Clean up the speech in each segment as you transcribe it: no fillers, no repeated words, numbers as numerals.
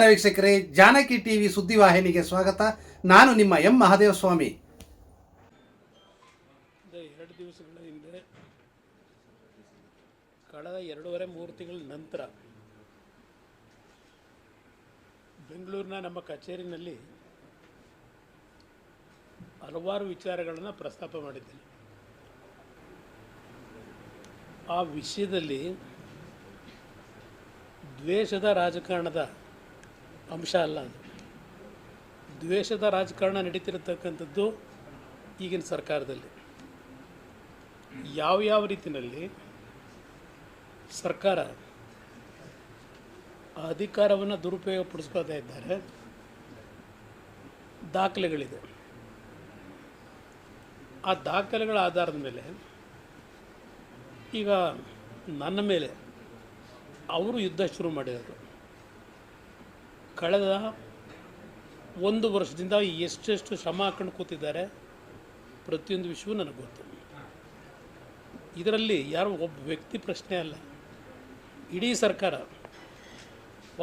ನಮಸ್ಕಾರ ವೀಕ್ಷಕರೇ, ಜಾನಕಿ ಟಿವಿ ಸುದ್ದಿವಾಹಿನಿಗೆ ಸ್ವಾಗತ. ನಾನು ನಿಮ್ಮ ಎಂ ಮಹಾದೇವಸ್ವಾಮಿ. ಎರಡು ದಿವಸಗಳ ಹಿಂದೆ ಕಳೆದ 2.5-3 ತಿಂಗಳ ನಂತರ ಬೆಂಗಳೂರಿನ ನಮ್ಮ ಕಚೇರಿನಲ್ಲಿ ಹಲವಾರು ವಿಚಾರಗಳನ್ನು ಪ್ರಸ್ತಾಪ ಮಾಡಿದ್ದೇನೆ. ಆ ವಿಷಯದಲ್ಲಿ ದ್ವೇಷದ ರಾಜಕಾರಣದ ಅಂಶ ಅಲ್ಲ, ಅದು ದ್ವೇಷದ ರಾಜಕಾರಣ ನಡೀತಿರತಕ್ಕಂಥದ್ದು ಈಗಿನ ಸರ್ಕಾರದಲ್ಲಿ. ಯಾವ ರೀತಿಯಲ್ಲಿ ಸರ್ಕಾರ ಆ ಅಧಿಕಾರವನ್ನು ದುರುಪಯೋಗ ಪಡಿಸ್ಕೊಳ್ತಾ ಇದ್ದಾರೆ, ದಾಖಲೆಗಳಿದೆ. ಆ ದಾಖಲೆಗಳ ಆಧಾರದ ಮೇಲೆ ಈಗ ನನ್ನ ಮೇಲೆ ಅವರು ಯುದ್ಧ ಶುರು ಮಾಡಿದರು. ಕಳೆದ 1 ವರ್ಷದಿಂದ ಎಷ್ಟೆಷ್ಟು ಶ್ರಮ ಹಾಕೊಂಡು ಕೂತಿದ್ದಾರೆ, ಪ್ರತಿಯೊಂದು ವಿಷಯವೂ ನನಗೆ ಗೊತ್ತು. ಇದರಲ್ಲಿ ಯಾರು ಒಬ್ಬ ವ್ಯಕ್ತಿ ಪ್ರಶ್ನೆ ಅಲ್ಲ, ಇಡೀ ಸರ್ಕಾರ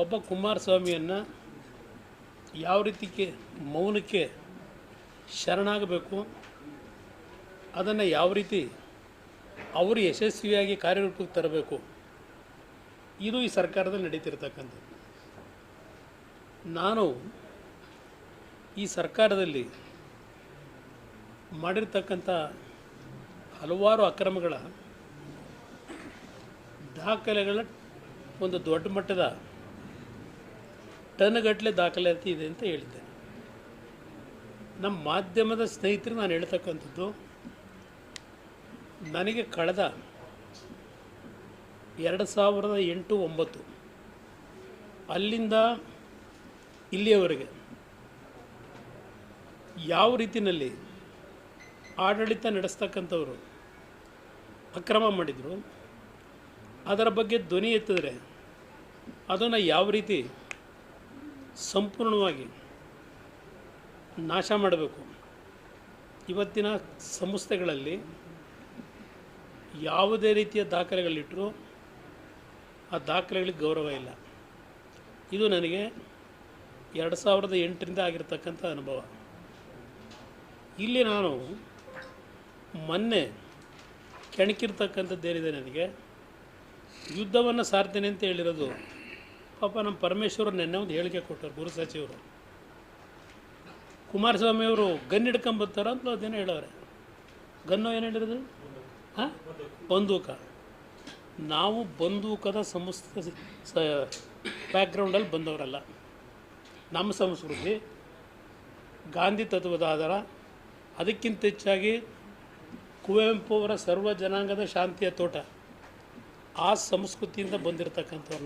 ಒಬ್ಬ ಕುಮಾರಸ್ವಾಮಿಯನ್ನು ಯಾವ ರೀತಿಗೆ ಮೌನಕ್ಕೆ ಶರಣಾಗಬೇಕು, ಅದನ್ನು ಯಾವ ರೀತಿ ಅವರು ಯಶಸ್ವಿಯಾಗಿ ಕಾರ್ಯರೂಪಕ್ಕೆ ತರಬೇಕು, ಇದು ಈ ಸರ್ಕಾರದಲ್ಲಿ ನಡೀತಿರ್ತಕ್ಕಂಥದ್ದು. ನಾನು ಈ ಸರ್ಕಾರದಲ್ಲಿ ಮಾಡಿರ್ತಕ್ಕಂಥ ಹಲವಾರು ಅಕ್ರಮಗಳ ದಾಖಲೆಗಳ ಒಂದು ದೊಡ್ಡ ಮಟ್ಟದ ಟನ್ಗಟ್ಟಲೆ ದಾಖಲಾತಿ ಇದೆ ಅಂತ ಹೇಳಿದ್ದೇನೆ. ನಮ್ಮ ಮಾಧ್ಯಮದ ಸ್ನೇಹಿತರು ನಾನು ಹೇಳ್ತಕ್ಕಂಥದ್ದು, ನನಗೆ ಕಳೆದ 2008-09 ಅಲ್ಲಿಂದ ಇಲ್ಲಿಯವರೆಗೆ ಯಾವ ರೀತಿಯಲ್ಲಿ ಆಡಳಿತ ನಡೆಸ್ತಕ್ಕಂಥವರು ಅಕ್ರಮ ಮಾಡಿದರು, ಅದರ ಬಗ್ಗೆ ಧ್ವನಿ ಎತ್ತಿದ್ರೆ ಅದನ್ನು ಯಾವ ರೀತಿ ಸಂಪೂರ್ಣವಾಗಿ ನಾಶ ಮಾಡಬೇಕು. ಇವತ್ತಿನ ಸಂಸ್ಥೆಗಳಲ್ಲಿ ಯಾವುದೇ ರೀತಿಯ ದಾಖಲೆಗಳಿಟ್ಟರೂ ಆ ದಾಖಲೆಗಳಿಗೆ ಗೌರವ ಇಲ್ಲ. ಇದು ನನಗೆ 2008ರಿಂದ ಆಗಿರ್ತಕ್ಕಂಥ ಅನುಭವ. ಇಲ್ಲಿ ನಾನು ಮೊನ್ನೆ ಕೆಣಕಿರ್ತಕ್ಕಂಥದ್ದೇನಿದೆ, ನನಗೆ ಯುದ್ಧವನ್ನು ಸಾರ್ತೇನೆ ಅಂತ ಹೇಳಿರೋದು. ಪಾಪ ನಮ್ಮ ಪರಮೇಶ್ವರ್ ನೆನ್ನೆ ಒಂದು ಹೇಳಿಕೆ ಕೊಟ್ಟರು, ಗೃಹ ಸಚಿವರು. ಕುಮಾರಸ್ವಾಮಿಯವರು ಗನ್ ಹಿಡ್ಕೊಂಬರ್ತಾರ ಅಂತ ಅದೇನೋ ಹೇಳೋರೆ. ಗನ್ನು ಏನು ಹೇಳಿರೋದು? ಬಂದೂಕ. ನಾವು ಬಂದೂಕದ ಬ್ಯಾಕ್ಗ್ರೌಂಡಲ್ಲಿ ಬಂದವರಲ್ಲ. ನಮ್ಮ ಸಂಸ್ಕೃತಿ ಗಾಂಧಿ ತತ್ವದ ಆಧಾರ, ಅದಕ್ಕಿಂತ ಹೆಚ್ಚಾಗಿ ಕುವೆಂಪು ಅವರ ಸರ್ವ ಜನಾಂಗದ ಶಾಂತಿಯ ತೋಟ, ಆ ಸಂಸ್ಕೃತಿಯಿಂದ ಬಂದಿರತಕ್ಕಂಥವ್ರು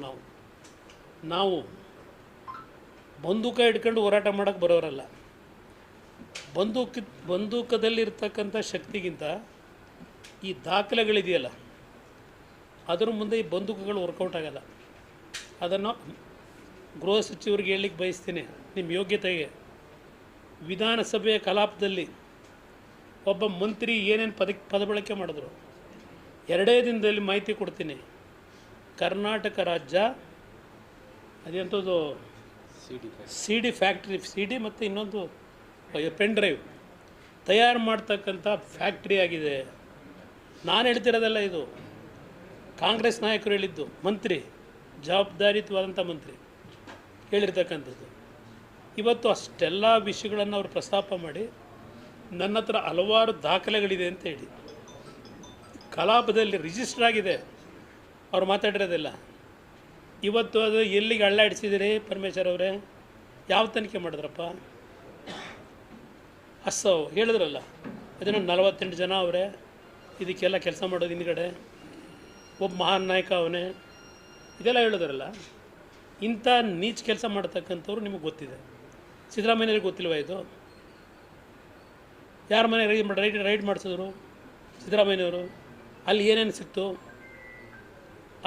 ನಾವು ಬಂದೂಕ ಹಿಡ್ಕೊಂಡು ಹೋರಾಟ ಮಾಡೋಕ್ಕೆ ಬರೋರಲ್ಲ. ಬಂದೂಕದಲ್ಲಿರ್ತಕ್ಕಂಥ ಶಕ್ತಿಗಿಂತ ಈ ದಾಖಲೆಗಳಿದೆಯಲ್ಲ, ಅದರ ಮುಂದೆ ಈ ಬಂದೂಕಗಳು ವರ್ಕೌಟ್ ಆಗಲ್ಲ. ಅದನ್ನು ಗೃಹ ಸಚಿವರಿಗೆ ಹೇಳಲಿಕ್ಕೆ ಬಯಸ್ತೀನಿ, ನಿಮ್ಮ ಯೋಗ್ಯತೆಗೆ ವಿಧಾನಸಭೆಯ ಕಲಾಪದಲ್ಲಿ ಒಬ್ಬ ಮಂತ್ರಿ ಏನೇನು ಪದ ಬಳಕೆ ಮಾಡಿದ್ರು 2 ದಿನದಲ್ಲಿ ಮಾಹಿತಿ ಕೊಡ್ತೀನಿ. ಕರ್ನಾಟಕ ರಾಜ್ಯ ಅದೆಂಥದ್ದು C D factory, C D ಮತ್ತು ಇನ್ನೊಂದು ಪೆನ್ ಡ್ರೈವ್ ತಯಾರು ಮಾಡ್ತಕ್ಕಂಥ ಫ್ಯಾಕ್ಟ್ರಿ ಆಗಿದೆ. ನಾನು ಹೇಳ್ತಿರೋದಲ್ಲ, ಇದು ಕಾಂಗ್ರೆಸ್ ನಾಯಕರು ಹೇಳಿದ್ದು, ಮಂತ್ರಿ, ಜವಾಬ್ದಾರಿಯುತವಾದಂಥ ಮಂತ್ರಿ ಹೇಳಿರ್ತಕ್ಕಂಥದ್ದು. ಇವತ್ತು ಅಷ್ಟೆಲ್ಲ ವಿಷಯಗಳನ್ನು ಅವರು ಪ್ರಸ್ತಾಪ ಮಾಡಿ ನನ್ನ ಹತ್ರ ಹಲವಾರು ದಾಖಲೆಗಳಿದೆ ಅಂತ ಹೇಳಿ ಕಲಾಪದಲ್ಲಿ ರಿಜಿಸ್ಟರ್ ಆಗಿದೆ, ಅವ್ರು ಮಾತಾಡಿರೋದಿಲ್ಲ. ಇವತ್ತು ಅದು ಎಲ್ಲಿಗೆ ಅಳ್ಳಾಡಿಸಿದಿರಿ ಪರಮೇಶ್ವರ್ ಅವರೇ? ಯಾವ ತನಿಖೆ ಮಾಡಿದ್ರಪ್ಪ? ಹೇಳಿದ್ರಲ್ಲ, ಅದನ್ನು 48 ಜನ ಅವರೇ ಇದಕ್ಕೆಲ್ಲ ಕೆಲಸ ಮಾಡೋದು, ಹಿಂದ್ಗಡೆ ಒಬ್ಬ ಮಹಾನ್ ನಾಯಕ ಅವನೇ, ಇದೆಲ್ಲ ಹೇಳಿದ್ರಲ್ಲ. ಇಂಥ ನೀಚ ಕೆಲಸ ಮಾಡ್ತಕ್ಕಂಥವ್ರು ನಿಮಗೆ ಗೊತ್ತಿದೆ. ಸಿದ್ದರಾಮಯ್ಯವ್ರಿಗೆ ಗೊತ್ತಿಲ್ವ ಇದು? ಯಾರ ಮನೆ ರೈಡ್ ಮಾಡಿಸಿದ್ರು ಸಿದ್ದರಾಮಯ್ಯವರು? ಅಲ್ಲಿ ಏನೇನು ಸಿಕ್ತು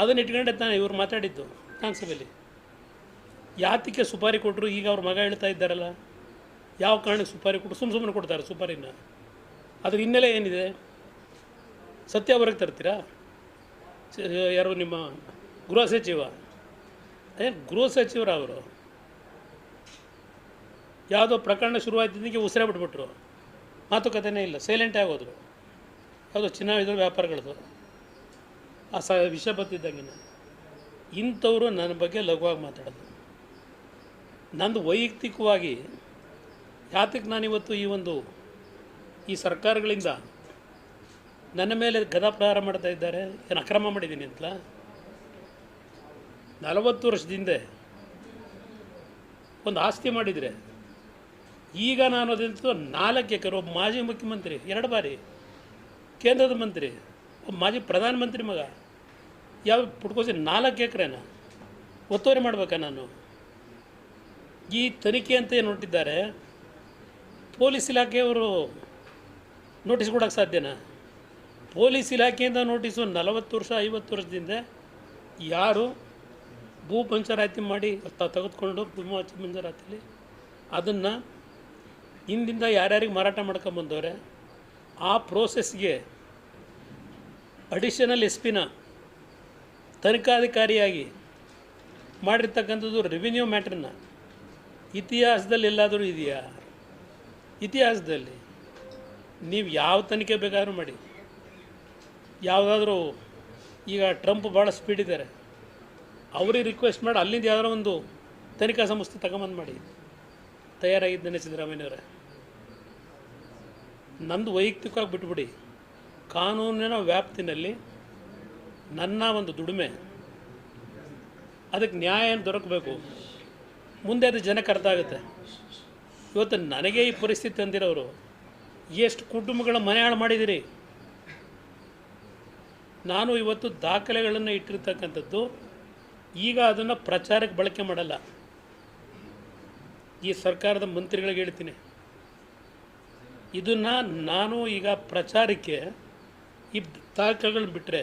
ಅದನ್ನು ಇಟ್ಕೊಂಡೆ ತಾನೆ ಇವ್ರು ಮಾತಾಡಿದ್ದು ವಿಧಾನಸಭೆಯಲ್ಲಿ. ಯಾತಕ್ಕೆ ಸುಪಾರಿ ಕೊಟ್ಟರು? ಈಗ ಅವ್ರ ಮಗ ಹೇಳ್ತಾ ಇದ್ದಾರಲ್ಲ, ಯಾವ ಕಾರಣಕ್ಕೆ ಸುಪಾರಿ ಕೊಟ್ಟು ಸುಮ್ಮನೆ ಕೊಡ್ತಾರೆ ಸುಪಾರಿನ? ಅದ್ರ ಹಿನ್ನೆಲೆ ಏನಿದೆ? ಸತ್ಯ ಹೊರಗೆ ತರ್ತೀರಾ? ಯಾರು ನಿಮ್ಮ ಗೃಹ ಸಚಿವ? ಗೃಹ ಸಚಿವರು ಅವರು ಯಾವುದೋ ಪ್ರಕರಣ ಶುರುವಾಯ್ತಿದ್ದಕ್ಕೆ ಉಸಿರೇ ಬಿಟ್ಬಿಟ್ರು, ಮಾತುಕತೆನೇ ಇಲ್ಲ, ಸೈಲೆಂಟೇ ಆಗೋದ್ರು. ಯಾವುದೋ ಚಿನ್ನ ಇದ್ರ ವ್ಯಾಪಾರಗಳದು ಆ ವಿಷಯ ಬರ್ತಿದ್ದಂಗೆ ಇಂಥವರು ನನ್ನ ಬಗ್ಗೆ ಲಘುವಾಗಿ ಮಾತಾಡೋದು. ನಂದು ವೈಯಕ್ತಿಕವಾಗಿ ಯಾತಕ್ಕೆ ನಾನಿವತ್ತು ಈ ಸರ್ಕಾರಗಳಿಂದ ನನ್ನ ಮೇಲೆ ಗದಾಪ್ರಹಾರ ಮಾಡ್ತಾ ಇದ್ದಾರೆ, ಏನು ಅಕ್ರಮ ಮಾಡಿದ್ದೀನಿ ಅಂತಲ್ಲ. 40 ವರ್ಷದ ಹಿಂದೆ ಒಂದು ಆಸ್ತಿ ಮಾಡಿದರೆ ಈಗ ನಾನು ಅದಂತೂ 4 ಎಕರೆ, ಒಬ್ಬ ಮಾಜಿ ಮುಖ್ಯಮಂತ್ರಿ, 2 ಬಾರಿ ಕೇಂದ್ರದ ಮಂತ್ರಿ, ಒಬ್ಬ ಮಾಜಿ ಪ್ರಧಾನಮಂತ್ರಿ ಮಗ, ಯಾವ ಪುಟ್ಕೋಸಿ 4 ಎಕರೆನ ಒತ್ತುವರಿ ಮಾಡಬೇಕಾ ನಾನು? ಈ ತನಿಖೆ ಅಂತ ಏನು ಹೊರಟಿದ್ದಾರೆ, ಪೊಲೀಸ್ ಇಲಾಖೆಯವರು ನೋಟಿಸ್ ಕೊಡೋಕ್ಕೆ ಸಾಧ್ಯನಾ? ಪೊಲೀಸ್ ಇಲಾಖೆಯಿಂದ ನೋಟಿಸು 40 ವರ್ಷ 50 ವರ್ಷದಿಂದ ಯಾರು ಭೂ ಪಂಚರಾತಿ ಮಾಡಿ ತೆಗೆದುಕೊಂಡು ಭೂ ಮಂಜೂರಾತಿಲಿ ಅದನ್ನು ಹಿಂದಿಂದ ಯಾರ್ಯಾರಿಗೆ ಮಾರಾಟ ಮಾಡ್ಕೊಂಬಂದವ್ರೆ ಆ ಪ್ರೋಸೆಸ್ಗೆ ಅಡಿಷನಲ್ SP ತನಿಖಾಧಿಕಾರಿಯಾಗಿ ಮಾಡಿರ್ತಕ್ಕಂಥದ್ದು ರೆವಿನ್ಯೂ ಮ್ಯಾಟ್ರನ್ನ ಇತಿಹಾಸದಲ್ಲಿ ಎಲ್ಲಾದರೂ ಇದೆಯಾ? ಇತಿಹಾಸದಲ್ಲಿ ನೀವು ಯಾವ ತನಿಖೆ ಬೇಕಾದರೂ ಮಾಡಿ, ಯಾವುದಾದ್ರೂ ಈಗ ಟ್ರಂಪ್ ಭಾಳ ಸ್ಪೀಡ್ ಇದ್ದಾರೆ, ಅವ್ರಿಗೆ ರಿಕ್ವೆಸ್ಟ್ ಮಾಡಿ ಅಲ್ಲಿಂದ ಯಾವ್ದಾರ ಒಂದು ತನಿಖಾ ಸಂಸ್ಥೆ ತಗೊಂಬಂದು ಮಾಡಿ. ತಯಾರಾಗಿದ್ದೇನೆ ಸಿದ್ದರಾಮಯ್ಯನವರೇ. ನಂದು ವೈಯಕ್ತಿಕವಾಗಿ ಬಿಟ್ಬಿಡಿ, ಕಾನೂನಿನ ವ್ಯಾಪ್ತಿನಲ್ಲಿ ನನ್ನ ಒಂದು ದುಡಿಮೆ, ಅದಕ್ಕೆ ನ್ಯಾಯ ದೊರಕಬೇಕು, ಮುಂದೆ ಅದು ಜನಕ್ಕೆ ಅರ್ಥ ಆಗುತ್ತೆ. ಇವತ್ತು ನನಗೆ ಈ ಪರಿಸ್ಥಿತಿ ತಂದಿರೋರು ಎಷ್ಟು ಕುಟುಂಬಗಳ ಮನೆ ಹಾಳು ಮಾಡಿದ್ದೀರಿ. ನಾನು ಇವತ್ತು ದಾಖಲೆಗಳನ್ನು ಇಟ್ಟಿರ್ತಕ್ಕಂಥದ್ದು, ಈಗ ಅದನ್ನು ಪ್ರಚಾರಕ್ಕೆ ಬಳಕೆ ಮಾಡಲ್ಲ. ಈ ಸರ್ಕಾರದ ಮಂತ್ರಿಗಳಿಗೆ ಹೇಳ್ತೀನಿ, ಇದನ್ನು ನಾನು ಈಗ ಪ್ರಚಾರಕ್ಕೆ ಈ ದಾಖಲೆಗಳನ್ನ ಬಿಟ್ಟರೆ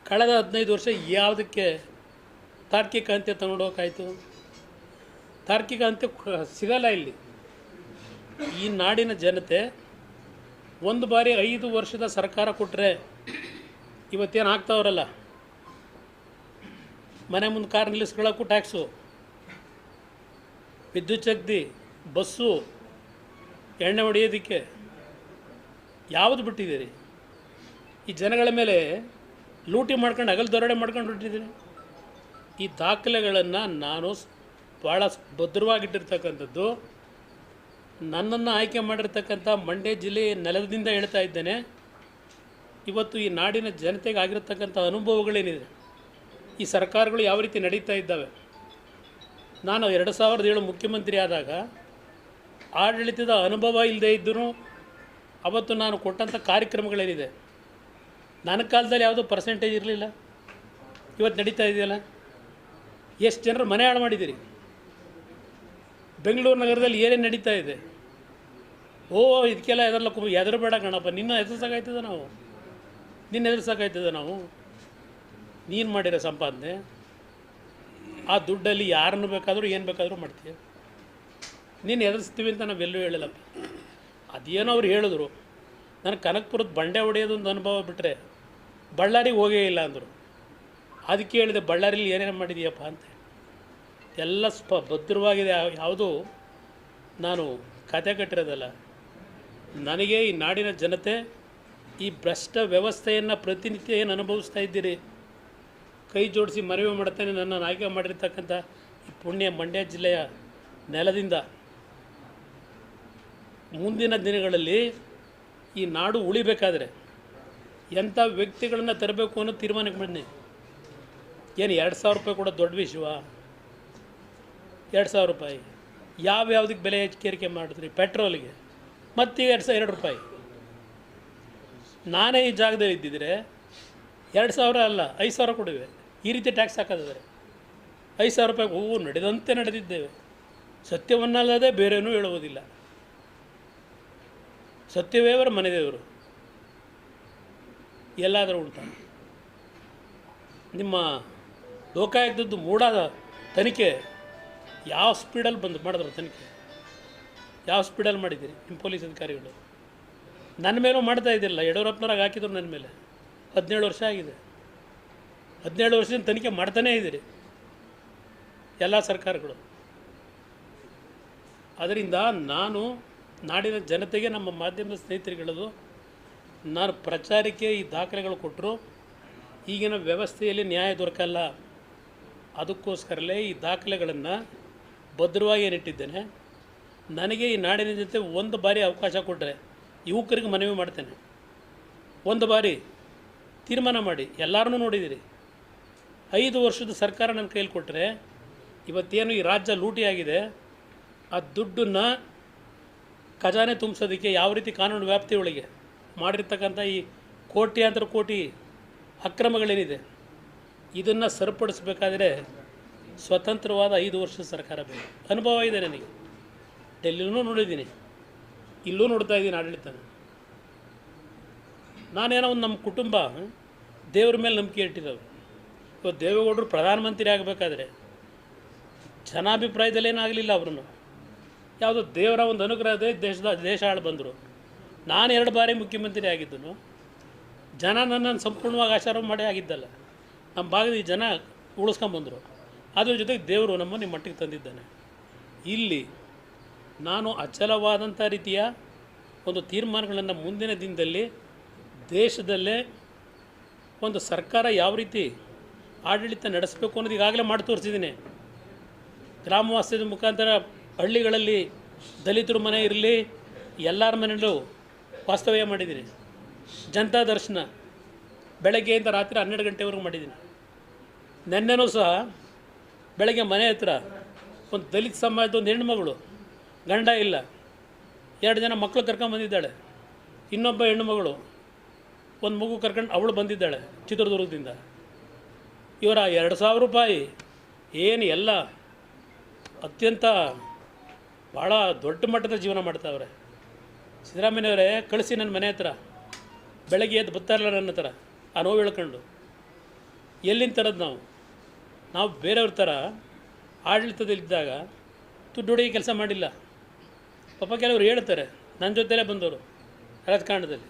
ಕಳೆದ 15 ವರ್ಷ ಯಾವುದಕ್ಕೆ ತಾರ್ಕಿಕ ಅಂತ್ಯ ತಗೊಂಡೋಗಾಯಿತು? ತಾರ್ಕಿಕ ಅಂತ್ಯ ಸಿಗಲ್ಲ ಇಲ್ಲಿ. ಈ ನಾಡಿನ ಜನತೆ ಒಂದು ಬಾರಿ 5 ವರ್ಷದ ಸರ್ಕಾರ ಕೊಟ್ಟರೆ ಇವತ್ತೇನು ಆಗ್ತಾವ್ರಲ್ಲ, ಮನೆ ಮುಂದೆ ಕಾರ್ ನಿಲ್ಲಿಸ್ಕೊಳ್ಳೋಕ್ಕೂ ಟ್ಯಾಕ್ಸು, ವಿದ್ಯುತ್ ಶಕ್ತಿ, ಬಸ್ಸು, ಎಣ್ಣೆ ಹೊಡೆಯೋದಕ್ಕೆ ಯಾವುದು ಬಿಟ್ಟಿದ್ದೀರಿ? ಈ ಜನಗಳ ಮೇಲೆ ಲೂಟಿ ಮಾಡ್ಕೊಂಡು ಹಗಲು ದರೋಡೆ ಮಾಡ್ಕೊಂಡು ಬಿಟ್ಟಿದ್ದೀನಿ. ಈ ದಾಖಲೆಗಳನ್ನು ನಾನು ಭಾಳ ಭದ್ರವಾಗಿಟ್ಟಿರ್ತಕ್ಕಂಥದ್ದು. ನನ್ನನ್ನು ಆಯ್ಕೆ ಮಾಡಿರ್ತಕ್ಕಂಥ ಮಂಡ್ಯ ಜಿಲ್ಲೆ ನೆಲದಿಂದ ಹೇಳ್ತಾ ಇದ್ದೇನೆ. ಇವತ್ತು ಈ ನಾಡಿನ ಜನತೆಗೆ ಆಗಿರತಕ್ಕಂಥ ಅನುಭವಗಳೇನಿದೆ, ಈ ಸರ್ಕಾರಗಳು ಯಾವ ರೀತಿ ನಡೀತಾ ಇದ್ದಾವೆ. ನಾನು 2007 ಮುಖ್ಯಮಂತ್ರಿ ಆದಾಗ ಆಡಳಿತದ ಅನುಭವ ಇಲ್ಲದೆ ಇದ್ದರೂ ಅವತ್ತು ನಾನು ಕೊಟ್ಟಂಥ ಕಾರ್ಯಕ್ರಮಗಳೇನಿದೆ, ನನ್ನ ಕಾಲದಲ್ಲಿ ಯಾವುದೋ ಪರ್ಸೆಂಟೇಜ್ ಇರಲಿಲ್ಲ, ಇವತ್ತು ನಡೀತಾ ಇದೆಯಲ್ಲ. ಎಷ್ಟು ಜನರು ಮನೆ ಹಾಳು ಮಾಡಿದ್ದೀರಿ. ಬೆಂಗಳೂರು ನಗರದಲ್ಲಿ ಏನೇನು ನಡೀತಾ ಇದೆ, ಇದಕ್ಕೆಲ್ಲ ಹೆದರಬೇಡ ಕಣಪ್ಪ, ನಿನ್ನ ಎದುರಿಸೋಕ್ಕಾಯ್ತದ ನಾವು, ನೀನು ಮಾಡಿರೋ ಸಂಪಾದನೆ, ಆ ದುಡ್ಡಲ್ಲಿ ಯಾರನ್ನು ಬೇಕಾದರೂ ಏನು ಬೇಕಾದರೂ ಮಾಡ್ತೀಯ. ನೀನು ಎದುರಿಸ್ತೀವಿ ಅಂತ ನಾವೆಲ್ಲೂ ಹೇಳಿಲ್ಲಪ್ಪ. ಅದೇನೋ ಅವ್ರು ಹೇಳಿದ್ರು, ನನಗೆ ಕನಕಪುರದ ಬಂಡೆ ಹೊಡೆಯೋದೊಂದು ಅನುಭವ ಬಿಟ್ಟರೆ ಬಳ್ಳಾರಿಗೆ ಹೋಗೇ ಇಲ್ಲ ಅಂದರು. ಅದಕ್ಕೆ ಹೇಳಿದೆ, ಬಳ್ಳಾರಿಲಿ ಏನೇನು ಮಾಡಿದೀಯಪ್ಪ ಅಂತ. ಎಲ್ಲ ಭದ್ರವಾಗಿದೆ, ಯಾವುದೂ ನಾನು ಕತೆ ಕಟ್ಟಿರೋದಲ್ಲ. ನನಗೆ ಈ ನಾಡಿನ ಜನತೆ ಈ ಭ್ರಷ್ಟ ವ್ಯವಸ್ಥೆಯನ್ನು ಪ್ರತಿನಿತ್ಯ ಏನು ಅನುಭವಿಸ್ತಾ ಇದ್ದೀರಿ, ಕೈ ಜೋಡಿಸಿ ಮನವಿ ಮಾಡ್ತೇನೆ. ನನ್ನನ್ನು ಆಯ್ಕೆ ಮಾಡಿರ್ತಕ್ಕಂಥ ಈ ಪುಣ್ಯ ಮಂಡ್ಯ ಜಿಲ್ಲೆಯ ನೆಲದಿಂದ ಮುಂದಿನ ದಿನಗಳಲ್ಲಿ ಈ ನಾಡು ಉಳಿಬೇಕಾದ್ರೆ ಎಂಥ ವ್ಯಕ್ತಿಗಳನ್ನು ತರಬೇಕು ಅನ್ನೋ ತೀರ್ಮಾನಕ್ಕೆ ಬನ್ನಿ. ಏನು 2000 ರೂಪಾಯಿ ಕೂಡ ದೊಡ್ಡ ವಿಷಯವ? 2000 ರೂಪಾಯಿ ಯಾವ್ಯಾವುದಕ್ಕೆ ಬೆಲೆ ಏರಿಕೆ ಮಾಡಿದ್ರಿ? ಪೆಟ್ರೋಲಿಗೆ ಮತ್ತೀಗ 2 ರೂಪಾಯಿ. ನಾನೇ ಈ ಜಾಗದಲ್ಲಿ ಇದ್ದಿದ್ರೆ 2000 ಅಲ್ಲ 5000 ಕೊಡುವೆ. ಈ ರೀತಿ ಟ್ಯಾಕ್ಸ್ ಹಾಕೋದಾದರೆ 5000 ರೂಪಾಯಿಗೆ ನಡೆದಂತೆ ನಡೆದಿದ್ದೇವೆ. ಸತ್ಯವನ್ನಲ್ಲದೆ ಬೇರೇನೂ ಹೇಳುವುದಿಲ್ಲ. ಸತ್ಯವೇವರ ಮನೆದೇವರು ಎಲ್ಲಾದರೂ ಉಂಟಾ? ನಿಮ್ಮ ಲೋಕಾಯುಕ್ತದ್ದು ಮೂಡಾದ ತನಿಖೆ ಯಾವ ಸ್ಪೀಡಲ್ಲಿ ಮಾಡಿದ್ರು ತನಿಖೆ? ಯಾವ ಸ್ಪೀಡಲ್ಲಿ ಮಾಡಿದ್ದೀರಿ ನಿಮ್ಮ ಪೊಲೀಸ್ ಅಧಿಕಾರಿಗಳು? ನನ್ನ ಮೇಲೂ ಮಾಡ್ತಾ ಇದ್ದಿಲ್ಲ. ಯಡಿಯೂರಪ್ಪನವ್ರಾಗ ಹಾಕಿದ್ರು ನನ್ನ ಮೇಲೆ. 17 ವರ್ಷ ಆಗಿದೆ. 17 ವರ್ಷದಿಂದ ತನಿಖೆ ಮಾಡ್ತಾನೇ ಇದ್ದೀರಿ ಎಲ್ಲ ಸರ್ಕಾರಗಳು. ಅದರಿಂದ ನಾನು ನಾಡಿನ ಜನತೆಗೆ, ನಮ್ಮ ಮಾಧ್ಯಮದ ಸ್ನೇಹಿತರುಗಳದು, ನಾನು ಪ್ರಚಾರಕ್ಕೆ ಈ ದಾಖಲೆಗಳು ಕೊಟ್ಟರು ಈಗಿನ ವ್ಯವಸ್ಥೆಯಲ್ಲಿ ನ್ಯಾಯ ದೊರಕಲ್ಲ. ಅದಕ್ಕೋಸ್ಕರಲೇ ಈ ದಾಖಲೆಗಳನ್ನು ಭದ್ರವಾಗಿ ಏನಿಟ್ಟಿದ್ದೇನೆ. ನನಗೆ ಈ ನಾಡಿನ ಜೊತೆ ಒಂದು ಬಾರಿ ಅವಕಾಶ ಕೊಟ್ಟರೆ ಯುವಕರಿಗೆ ಮನವಿ ಮಾಡ್ತೇನೆ, ಒಂದು ಬಾರಿ ತೀರ್ಮಾನ ಮಾಡಿ. ಎಲ್ಲರೂ ನೋಡಿದ್ದೀರಿ, 5 ವರ್ಷದ ಸರ್ಕಾರ ನನ್ನ ಕೈಯಲ್ಲಿ ಕೊಟ್ಟರೆ ಇವತ್ತೇನು ಈ ರಾಜ್ಯ ಲೂಟಿಯಾಗಿದೆ, ಆ ದುಡ್ಡನ್ನು ಖಜಾನೆ ತುಂಬಿಸೋದಕ್ಕೆ ಯಾವ ರೀತಿ ಕಾನೂನು ವ್ಯಾಪ್ತಿಯೊಳಗೆ ಮಾಡಿರ್ತಕ್ಕಂಥ ಈ ಕೋಟ್ಯಾಂತರ ಕೋಟಿ ಅಕ್ರಮಗಳೇನಿದೆ, ಇದನ್ನು ಸರಿಪಡಿಸಬೇಕಾದ್ರೆ ಸ್ವತಂತ್ರವಾದ 5 ವರ್ಷದ ಸರ್ಕಾರ ಬೇಕು. ಅನುಭವ ಇದೆ ನನಗೆ, ಡೆಲ್ಲಿನೂ ನೋಡಿದ್ದೀನಿ, ಇಲ್ಲೂ ನೋಡ್ತಾ ಇದ್ದೀನಿ ಆಡಳಿತ. ನಾನೇನೋ ಒಂದು ನಮ್ಮ ಕುಟುಂಬ ದೇವ್ರ ಮೇಲೆ ನಂಬಿಕೆ ಇಟ್ಟಿದ್ದವು. ಇವತ್ತು ದೇವೇಗೌಡರು ಪ್ರಧಾನಮಂತ್ರಿ ಆಗಬೇಕಾದ್ರೆ ಜನಾಭಿಪ್ರಾಯದಲ್ಲೇನಾಗಲಿಲ್ಲ. ಅವ್ರನ್ನು ಯಾವುದೋ ದೇವರ ಒಂದು ಅನುಗ್ರಹದೇ ದೇಶ ಆಳು ಬಂದರು. ನಾನು 2 ಬಾರಿ ಮುಖ್ಯಮಂತ್ರಿ ಆಗಿದ್ದನು. ಜನ ನನ್ನನ್ನು ಸಂಪೂರ್ಣವಾಗಿ ಆಶೀರ್ವಾದ ಮಾಡೇ ಆಗಿದ್ದಲ್ಲ. ನಮ್ಮ ಭಾಗದ ಈ ಜನ ಉಳಿಸ್ಕೊಂಬಂದರು. ಅದ್ರ ಜೊತೆಗೆ ದೇವರು ನಮ್ಮನ್ನು ನಿಮ್ಮ ಮಟ್ಟಿಗೆ ತಂದಿದ್ದಾನೆ. ಇಲ್ಲಿ ನಾನು ಅಚಲವಾದಂಥ ರೀತಿಯ ಒಂದು ತೀರ್ಮಾನಗಳನ್ನು ಮುಂದಿನ ದಿನದಲ್ಲಿ ದೇಶದಲ್ಲೇ ಒಂದು ಸರ್ಕಾರ ಯಾವ ರೀತಿ ಆಡಳಿತ ನಡೆಸಬೇಕು ಅನ್ನೋದು ಈಗಾಗಲೇ ಮಾಡಿ ತೋರಿಸಿದ್ದೀನಿ. ಗ್ರಾಮ ವಾಸ್ತವ್ಯದ ಮುಖಾಂತರ ಹಳ್ಳಿಗಳಲ್ಲಿ ದಲಿತರ ಮನೆ ಇರಲಿ, ಎಲ್ಲರ ಮನೆಯಲ್ಲೂ ವಾಸ್ತವ್ಯ ಮಾಡಿದ್ದೀನಿ. ಜನತಾ ದರ್ಶನ ಬೆಳಗ್ಗೆಯಿಂದ ರಾತ್ರಿ 12 ಗಂಟೆವರೆಗೂ ಮಾಡಿದ್ದೀನಿ. ನೆನ್ನೆನೂ ಸಹ ಬೆಳಗ್ಗೆ ಮನೆ ಹತ್ರ ಒಂದು ದಲಿತ ಸಮಾಜದ ಒಂದು ಹೆಣ್ಣುಮಗಳು, ಗಂಡ ಇಲ್ಲ, 2 ಜನ ಮಕ್ಕಳು ಕರ್ಕೊಂಬಂದಿದ್ದಾಳೆ. ಇನ್ನೊಬ್ಬ ಹೆಣ್ಣುಮಗಳು ಒಂದು ಮಗು ಕರ್ಕೊಂಡು ಅವಳು ಬಂದಿದ್ದಾಳೆ ಚಿತ್ರದುರ್ಗದಿಂದ. ಇವರ 2,000 ರೂಪಾಯಿ ಏನು ಎಲ್ಲ ಅತ್ಯಂತ ಭಾಳ ದೊಡ್ಡ ಮಟ್ಟದ ಜೀವನ ಮಾಡ್ತಾವ್ರೆ. ಸಿದ್ದರಾಮಯ್ಯನವರೇ ಕಳಿಸಿ ನನ್ನ ಮನೆ ಹತ್ರ. ಬೆಳಗ್ಗೆ ಎದ್ದು ಬರ್ತಾರಲ್ಲ ನನ್ನ ಹತ್ರ ಆ ನೋವು ಹೇಳ್ಕೊಂಡು. ಎಲ್ಲಿಂದ ತರೋದು ನಾವು ಬೇರೆಯವ್ರ ಥರ ಆಡಳಿತದಲ್ಲಿದ್ದಾಗ ದುಡ್ಡು ಕೆಲಸ ಮಾಡಿಲ್ಲ. ಪಾಪ ಕೆಲವರು ಹೇಳ್ತಾರೆ, ನನ್ನ ಜೊತೆಲೇ ಬಂದವರು ರಾಜಕಾರಣದಲ್ಲಿ,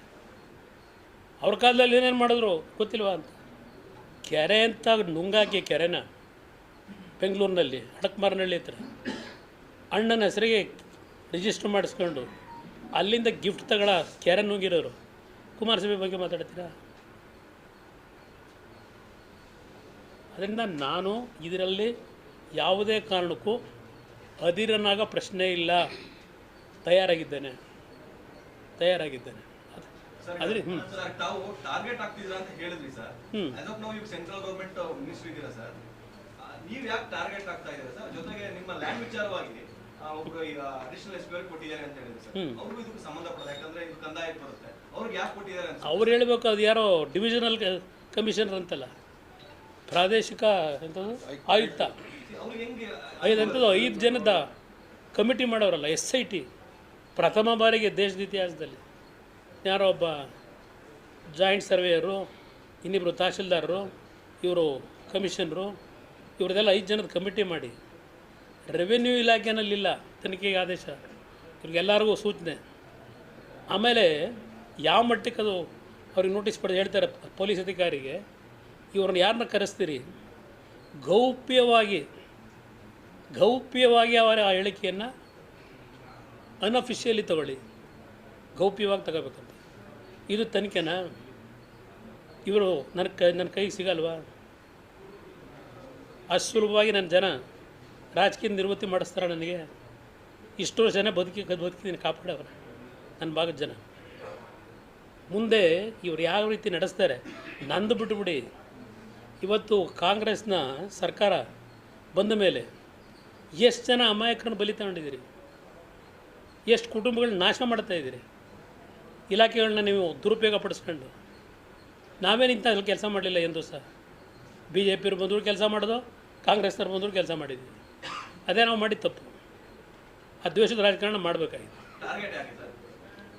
ಅವ್ರ ಕಾಲದಲ್ಲಿ ಏನೇನು ಮಾಡಿದ್ರು ಗೊತ್ತಿಲ್ವಾ ಅಂತ. ಕೆರೆ ಅಂತ ನುಂಗಾಕಿ ಕೆರೆನ ಬೆಂಗಳೂರಿನಲ್ಲಿ ಅಡಕಮಾರನಹಳ್ಳಿ ಹತ್ರ ಅಣ್ಣನ ಹೆಸರಿಗೆ ರಿಜಿಸ್ಟ್ರ್ ಮಾಡಿಸ್ಕೊಂಡು ಅಲ್ಲಿಂದ ಗಿಫ್ಟ್ ತಗೊಳ ಕೆರೆ ನುಂಗಿರೋರು. ಕುಮಾರಸ್ವಾಮಿ ಬಗ್ಗೆ ಮಾತಾಡ್ತೀರಾ? ಅದರಿಂದ ನಾನು ಇದರಲ್ಲಿ ಯಾವುದೇ ಕಾರಣಕ್ಕೂ ಅಧೀರನಾಗ ಪ್ರಶ್ನೆ ಇಲ್ಲ. ತಯಾರಾಗಿದ್ದೇನೆ. ಅದ್ರಿ ತಾವು ಟಾರ್ಗೆಟ್ ಆಗ್ತಿದ್ರ ಅಂತ ಹೇಳಿದ್ರಿ ಸರ್. ನಾವು ಈಗ ಸೆಂಟ್ರಲ್ ಗವರ್ನಮೆಂಟ್ ಮಿನಿಸ್ಟರ್ ಇದ್ದೀರಾ ಸರ್, ನೀವು ಯಾಕೆ ಟಾರ್ಗೆಟ್ ಆಗ್ತಾ ಇದ್ದೀರಾ ಸರ್? ಜೊತೆಗೆ ನಿಮ್ಮ ಲ್ಯಾಂಡ್ ವಿಚಾರವಾಗಿ ಒಬ್ರು ಈಗ ಅಡಿಷನಲ್ ಎಸ್ ಪಿ ಅವ್ರಿಗೆ ಕೊಟ್ಟಿದ್ದಾರೆ ಅಂತ ಹೇಳಿದ್ರು ಸರ್. ಅವ್ರಿಗೂ ಇದಕ್ಕೆ ಸಂಬಂಧಪಟ್ಟ, ಯಾಕಂದ್ರೆ ಇದು ಕಂದಾಯ ಬರುತ್ತೆ, ಅವ್ರಿಗೆ ಯಾಕೆ ಕೊಟ್ಟಿದ್ದಾರೆ ಅಂತ ಅವ್ರು ಹೇಳ್ಬೇಕು. ಅದು ಯಾರೋ ಡಿವಿಷನಲ್ ಕಮಿಷನರ್ ಅಂತಲ್ಲ, ಪ್ರಾದೇಶಿಕ ಎಂಥದ್ದು ಆಯುಕ್ತ, ಅವ್ರಿಗೆ ಹೆಂಗೆ 5 ಜನದ ಕಮಿಟಿ ಮಾಡೋರಲ್ಲ, SIT. ಪ್ರಥಮ ಬಾರಿಗೆ ದೇಶದ ಇತಿಹಾಸದಲ್ಲಿ ಯಾರೋ ಒಬ್ಬ ಜಾಯಿಂಟ್ ಸರ್ವೇಯರು, ಇನ್ನಿಬ್ಬರು ತಹಶೀಲ್ದಾರರು, ಇವರು ಕಮಿಷನರು, ಇವ್ರದ್ದೆಲ್ಲ 5 ಜನದ ಕಮಿಟಿ ಮಾಡಿ ರೆವೆನ್ಯೂ ಇಲಾಖೆನಲ್ಲಿಲ್ಲ ತನಿಖೆಗೆ ಆದೇಶ, ಇವ್ರಿಗೆಲ್ಲರಿಗೂ ಸೂಚನೆ. ಆಮೇಲೆ ಯಾವ ಮಟ್ಟಕ್ಕೆ ಅದು ಅವ್ರಿಗೆ ನೋಟಿಸ್ ಪಡೆದು ಹೇಳ್ತಾರೆ ಪೊಲೀಸ್ ಅಧಿಕಾರಿಗೆ, ಇವ್ರನ್ನ ಯಾರನ್ನ ಕರೆಸ್ತೀರಿ, ಗೌಪ್ಯವಾಗಿ ಅವರ ಆ ಹೇಳಿಕೆಯನ್ನು ಅನ್ಅಫಿಷಿಯಲಿ ತಗೊಳ್ಳಿ, ಗೌಪ್ಯವಾಗಿ ತಗೋಬೇಕಂತ. ಇದು ತನಿಖೆನಾ? ಇವರು ನನ್ನ ಕೈಗೆ ಸಿಗಲ್ವಾ? ಅಷ್ಟು ಸುಲಭವಾಗಿ ನನ್ನ ಜನ ರಾಜಕೀಯ ನಿವೃತ್ತಿ ಮಾಡಿಸ್ತಾರೆ ನನಗೆ? ಇಷ್ಟು ಜನ ಬದುಕಿದ್ದೀನಿ, ಕಾಪಾಡವ್ರೆ ನನ್ನ ಭಾಗದ ಜನ. ಮುಂದೆ ಇವ್ರು ಯಾವ ರೀತಿ ನಡೆಸ್ತಾರೆ ನಂದು ಬಿಟ್ಟುಬಿಡಿ. ಇವತ್ತು ಕಾಂಗ್ರೆಸ್ನ ಸರ್ಕಾರ ಬಂದ ಮೇಲೆ ಎಷ್ಟು ಜನ ಅಮಾಯಕರನ್ನು ಬಲಿ ತಗೊಂಡಿದ್ದೀರಿ, ಎಷ್ಟು ಕುಟುಂಬಗಳನ್ನ ನಾಶ ಮಾಡ್ತಾಯಿದ್ದೀರಿ, ಇಲಾಖೆಗಳನ್ನ ನೀವು ದುರುಪಯೋಗ ಪಡಿಸ್ಕೊಂಡು. ನಾವೇನು ಇಂಥ ಕೆಲಸ ಮಾಡಲಿಲ್ಲ ಎಂದು ಸಹ. BJP ಅವ್ರು ಬಂದರೂ ಕೆಲಸ ಮಾಡೋದು, ಕಾಂಗ್ರೆಸ್ನವ್ರು ಬಂದರೂ ಕೆಲಸ ಮಾಡಿದ್ದೀವಿ. ಅದೇ ನಾವು ಮಾಡಿದ ತಪ್ಪು. ಆ ದ್ವೇಷದ ರಾಜಕಾರಣ ಮಾಡಬೇಕಾಗಿತ್ತು.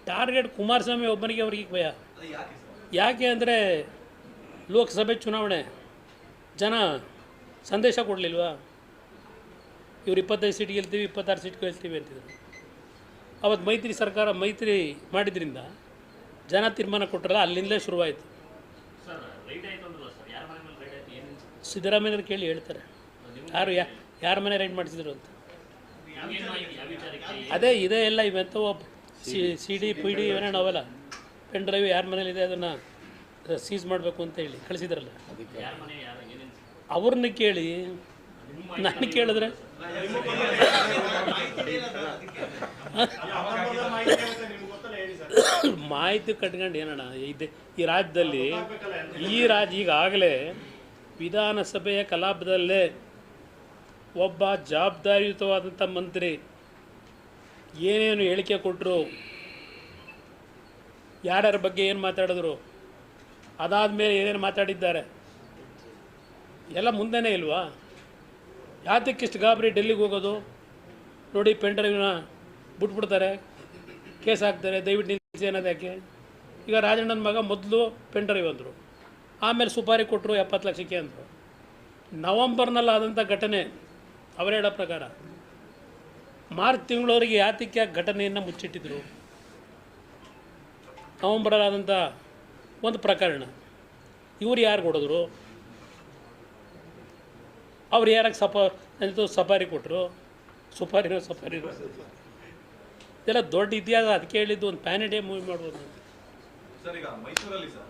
ಟಾರ್ಗೆಟ್ ಕುಮಾರಸ್ವಾಮಿ ಒಬ್ಬನಿಗೆ ಅವ್ರಿಗೆ ಭಯ. ಯಾಕೆ ಅಂದರೆ ಲೋಕಸಭೆ ಚುನಾವಣೆ ಜನ ಸಂದೇಶ ಕೊಡಲಿಲ್ವಾ? ಇವ್ರು 25 ಸೀಟ್ ಗೆಲ್ತೀವಿ, 26 ಸೀಟ್ ಗೆಲ್ತೀವಿ ಅಂತಿದ್ರು. ಅವತ್ತು ಮೈತ್ರಿ ಸರ್ಕಾರ ಮಾಡಿದ್ರಿಂದ ಜನ ತೀರ್ಮಾನ ಕೊಟ್ಟರಲ್ಲ, ಅಲ್ಲಿಂದಲೇ ಶುರುವಾಯಿತು. ಸಿದ್ದರಾಮಯ್ಯವ್ರು ಕೇಳಿ ಹೇಳ್ತಾರೆ ಯಾರ ಮನೆ ರೈಡ್ ಮಾಡಿಸಿದ್ರು ಅಂತ. ಅದೇ ಇದೆ ಎಲ್ಲ ಇವೆಂತವ ಸಿ ಡಿ ಪಿ ಡಿ ಏನೇನು ಅವೆಲ್ಲ ಪೆನ್ ಡ್ರೈವ್ ಯಾರ ಮನೇಲಿದೆ ಅದನ್ನು ಸೀಸ್ ಮಾಡಬೇಕು ಅಂತ ಹೇಳಿ ಕಳಿಸಿದ್ರಲ್ಲ, ಅವ್ರನ್ನ ಕೇಳಿ ನಾನು ಕೇಳಿದ್ರೆ ಮಾಹಿತಿ ಕಟ್ಕೊಂಡು ಏನಣ್ಣ ಇದೆ ಈ ರಾಜ್ಯದಲ್ಲಿ. ಈಗಾಗಲೇ ವಿಧಾನಸಭೆಯ ಕಲಾಪದಲ್ಲೇ ಒಬ್ಬ ಜವಾಬ್ದಾರಿಯುತವಾದಂಥ ಮಂತ್ರಿ ಏನೇನು ಹೇಳಿಕೆ ಕೊಟ್ಟರು, ಯಾರ್ಯಾರ ಬಗ್ಗೆ ಏನು ಮಾತಾಡಿದ್ರು, ಅದಾದಮೇಲೆ ಏನೇನು ಮಾತಾಡಿದ್ದಾರೆ ಎಲ್ಲ ಮುಂದೆನೇ ಇಲ್ವಾ? ಯಾತಕ್ಕಿಷ್ಟು ಗಾಬರಿ ಡೆಲ್ಲಿಗೆ ಹೋಗೋದು? ನೋಡಿ ಪೆನ್ ಡ್ರೈವ್ನ ಬಿಟ್ಬಿಡ್ತಾರೆ, ಕೇಸ್ ಹಾಕ್ತಾರೆ, ದಯವಿಟ್ಟು ನಿಲ್ಲಿಸಿ ಅನ್ನೋದು ಯಾಕೆ? ಈಗ ರಾಜಣ್ಣನ ಮಗ ಮೊದಲು ಪೆನ್ ಡ್ರೈವ್ ಅಂದರು, ಆಮೇಲೆ ಸುಪಾರಿ ಕೊಟ್ಟರು 70 ಲಕ್ಷಕ್ಕೆ ಅಂದರು. ನವಂಬರ್ನಲ್ಲಿ ಆದಂಥ ಘಟನೆ ಅವರು ಹೇಳೋ ಪ್ರಕಾರ ಮಾರ್ಚ್ ತಿಂಗಳವರೆಗೆ ಯಾತಕ್ಕೆ ಘಟನೆಯನ್ನು ಮುಚ್ಚಿಟ್ಟಿದ್ರು? ನವಂಬರಲ್ಲಿ ಆದಂಥ ಒಂದು ಪ್ರಕರಣ ಇವ್ರು ಯಾರು ಕೊಡಿದ್ರು? ಅವ್ರು ಯಾರಿಗೆ ಸಫಾರಿ ಕೊಟ್ಟರು? ಸುಪಾರಿನೋ ಇದೆಲ್ಲ ದೊಡ್ಡ ಇತಿಹಾಸ. ಅದಕ್ಕೆ ಹೇಳಿದ್ದು ಒಂದು ಪ್ಯಾನ್ ಇಂಡಿಯಾ ಮೂವಿ ಮಾಡ್ಬೋದು ಸರ್. ಈಗ ಮೈಸೂರಲ್ಲಿ ಸರ್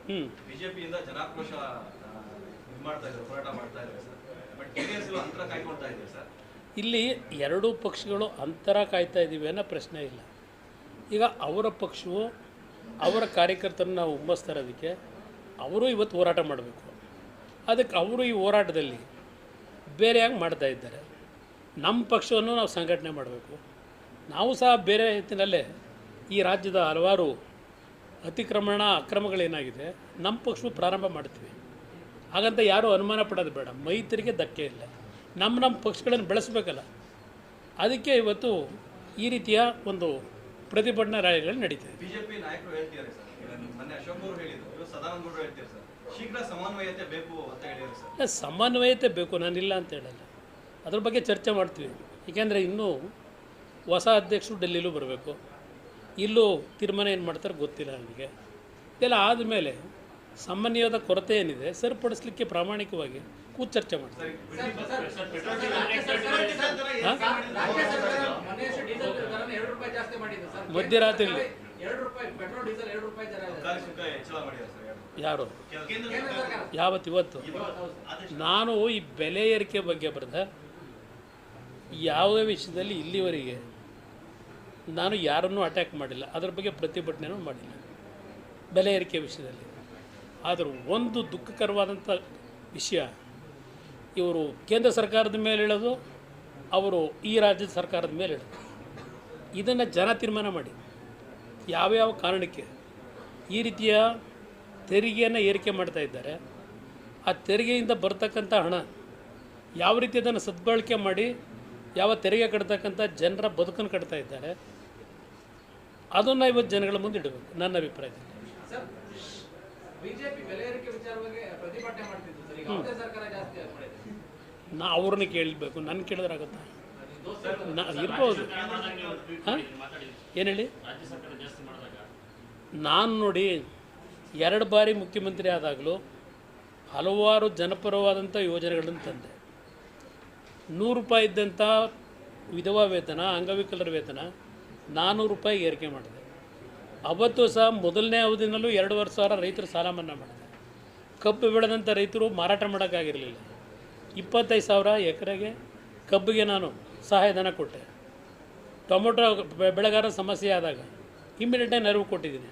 ಬಿಜೆಪಿಯಿಂದ ಜನಾಕ್ರೋಶ ಮಾಡ್ತಾ ಇದ್ದಾರೆ, ಹೋರಾಟ ಮಾಡ್ತಾ ಇದ್ದಾರೆ ಸರ್. ಬಟ್ ಜೆಡಿಎಸ್ ಅಂತರ ಕಾಯ್ಕೊಳ್ತಾ ಇದೆ ಸರ್. ಇಲ್ಲಿ ಎರಡೂ ಪಕ್ಷಗಳು ಅಂತರ ಕಾಯ್ತಾ ಇದ್ದೀವಿ ಅನ್ನೋ ಪ್ರಶ್ನೆ ಇಲ್ಲ. ಈಗ ಅವರ ಪಕ್ಷವು ಅವರ ಕಾರ್ಯಕರ್ತರನ್ನ ನಾವು ಹುಮ್ಮಿಸ್ತಾ ಇರೋದಕ್ಕೆ ಅವರು ಇವತ್ತು ಹೋರಾಟ ಮಾಡಬೇಕು. ಅದಕ್ಕೆ ಅವರು ಈ ಹೋರಾಟದಲ್ಲಿ ಬೇರೆಯಾಗಿ ಮಾಡ್ತಾ ಇದ್ದಾರೆ. ನಮ್ಮ ಪಕ್ಷವನ್ನು ನಾವು ಸಂಘಟನೆ ಮಾಡಬೇಕು. ನಾವು ಸಹ ಬೇರೆ ರೀತಿಯಲ್ಲೇ ಈ ರಾಜ್ಯದ ಹಲವಾರು ಅಕ್ರಮಗಳೇನಾಗಿದೆ ನಮ್ಮ ಪಕ್ಷವು ಪ್ರಾರಂಭ ಮಾಡ್ತೀವಿ. ಹಾಗಂತ ಯಾರೂ ಅನುಮಾನ ಪಡೋದು ಬೇಡ. ಮೈತ್ರಿಗೆ ಧಕ್ಕೆ ಇಲ್ಲ. ನಮ್ಮ ಪಕ್ಷಗಳನ್ನು ಬೆಳೆಸಬೇಕಲ್ಲ. ಅದಕ್ಕೆ ಇವತ್ತು ಈ ರೀತಿಯ ಒಂದು ಪ್ರತಿಭಟನಾ ರ್ಯಾಲಿಗಳು ನಡೀತಿದೆ. ಬಿಜೆಪಿ ನಾಯಕರು ಹೇಳ್ತಿದ್ದಾರೆ ಸರ್, ಮೊನ್ನೆ ಅಶೋಕ್ ಅವರು ಹೇಳಿದ್ರು, ಸದಾನಂದ ಗೌಡರು ಹೇಳ್ತಾರೆ ಸರ್, ಶೀಘ್ರ ಸಮನ್ವಯತೆ ಬೇಕು ಅಂತ ಹೇಳಿದ್ದಾರೆ ಸರ್. ಸಮನ್ವಯತೆ ಬೇಕು, ನಾನಿಲ್ಲ ಅಂತ ಹೇಳಲ್ಲ. ಅದ್ರ ಬಗ್ಗೆ ಚರ್ಚೆ ಮಾಡ್ತೀವಿ. ಏಕೆಂದರೆ ಇನ್ನೂ ಹೊಸ ಅಧ್ಯಕ್ಷರು ಡೆಲ್ಲಿಲೂ ಬರಬೇಕು. ಇಲ್ಲೂ ತೀರ್ಮಾನ ಏನು ಮಾಡ್ತಾರೆ ಗೊತ್ತಿಲ್ಲ ನನಗೆ. ಇದೆಲ್ಲ ಆದಮೇಲೆ ಸಮನ್ವಯದ ಕೊರತೆ ಏನಿದೆ ಸರಿಪಡಿಸಲಿಕ್ಕೆ ಪ್ರಾಮಾಣಿಕವಾಗಿ ಕೂತು ಚರ್ಚೆ ಮಾಡ್ತಾರೆ. ಮಧ್ಯರಾತ್ರಿ ಯಾರು ಇವತ್ತು ನಾನು ಈ ಬೆಲೆ ಏರಿಕೆ ಬಗ್ಗೆ ಬರೆದ ಯಾವುದೇ ವಿಷಯದಲ್ಲಿ ಇಲ್ಲಿವರೆಗೆ ನಾನು ಯಾರನ್ನೂ ಅಟ್ಯಾಕ್ ಮಾಡಿಲ್ಲ, ಅದರ ಬಗ್ಗೆ ಪ್ರತಿಭಟನೆಯೂ ಮಾಡಿಲ್ಲ ಬೆಲೆ ಏರಿಕೆ ವಿಷಯದಲ್ಲಿ. ಆದರೂ ಒಂದು ದುಃಖಕರವಾದಂಥ ವಿಷಯ, ಇವರು ಕೇಂದ್ರ ಸರ್ಕಾರದ ಮೇಲೆ ಹೇಳೋದು, ಅವರು ಈ ರಾಜ್ಯದ ಸರ್ಕಾರದ ಮೇಲೆ ಹೇಳೋದು. ಇದನ್ನು ಜನ ತೀರ್ಮಾನ ಮಾಡಿ ಯಾವ್ಯಾವ ಕಾರಣಕ್ಕೆ ಈ ರೀತಿಯ ತೆರಿಗೆಯನ್ನು ಏರಿಕೆ ಮಾಡ್ತಾ ಇದ್ದಾರೆ. ಆ ತೆರಿಗೆಯಿಂದ ಬರ್ತಕ್ಕಂಥ ಹಣ ಯಾವ ರೀತಿ ಅದನ್ನು ಸದ್ಬಳಕೆ ಮಾಡಿ ಯಾವ ತೆರಿಗೆ ಕಟ್ತಕ್ಕಂಥ ಜನರ ಬದುಕನ್ನು ಕಟ್ತಾ ಇದ್ದಾರೆ, ಅದನ್ನು ಇವತ್ತು ಜನಗಳ ಮುಂದೆ ಇಡಬೇಕು ನನ್ನ ಅಭಿಪ್ರಾಯದಲ್ಲಿ. ನಾ ಅವ್ರನ್ನ ಕೇಳಬೇಕು, ನನ್ನ ಕೇಳಿದ್ರಾಗುತ್ತಾ? ಇರ್ಬೋದು. ಹಾಂ ಏನು ಹೇಳಿ? ನಾನು ನೋಡಿ 2 ಬಾರಿ ಮುಖ್ಯಮಂತ್ರಿ ಆದಾಗಲೂ ಹಲವಾರು ಜನಪರವಾದಂಥ ಯೋಜನೆಗಳನ್ನು ತಂದೆ. 100 ರೂಪಾಯಿ ಇದ್ದಂಥ ವಿಧವಾ ವೇತನ, ಅಂಗವಿಕಲರ ವೇತನ 400 ರೂಪಾಯಿ ಏರಿಕೆ ಮಾಡಿದೆ. ಅವತ್ತು ಸಹ ಮೊದಲನೇ ಅವಧಿನಲ್ಲೂ 2,500 ರೈತರು ಸಾಲ ಮನ್ನಾ ಮಾಡಿದೆ. ಕಬ್ಬು ಬೆಳೆದಂಥ ರೈತರು ಮಾರಾಟ ಮಾಡೋಕ್ಕಾಗಿರಲಿಲ್ಲ. 25,000 ಎಕರೆಗೆ ಕಬ್ಬಿಗೆ ನಾನು ಸಹಾಯಧನ ಕೊಟ್ಟೆ. ಟೊಮೊಟೊ ಬೆಳೆಗಾರರ ಸಮಸ್ಯೆ ಆದಾಗ ಇಮ್ಮಿಡಿಯೇಟಾಗಿ ನೆರವು ಕೊಟ್ಟಿದ್ದೀನಿ.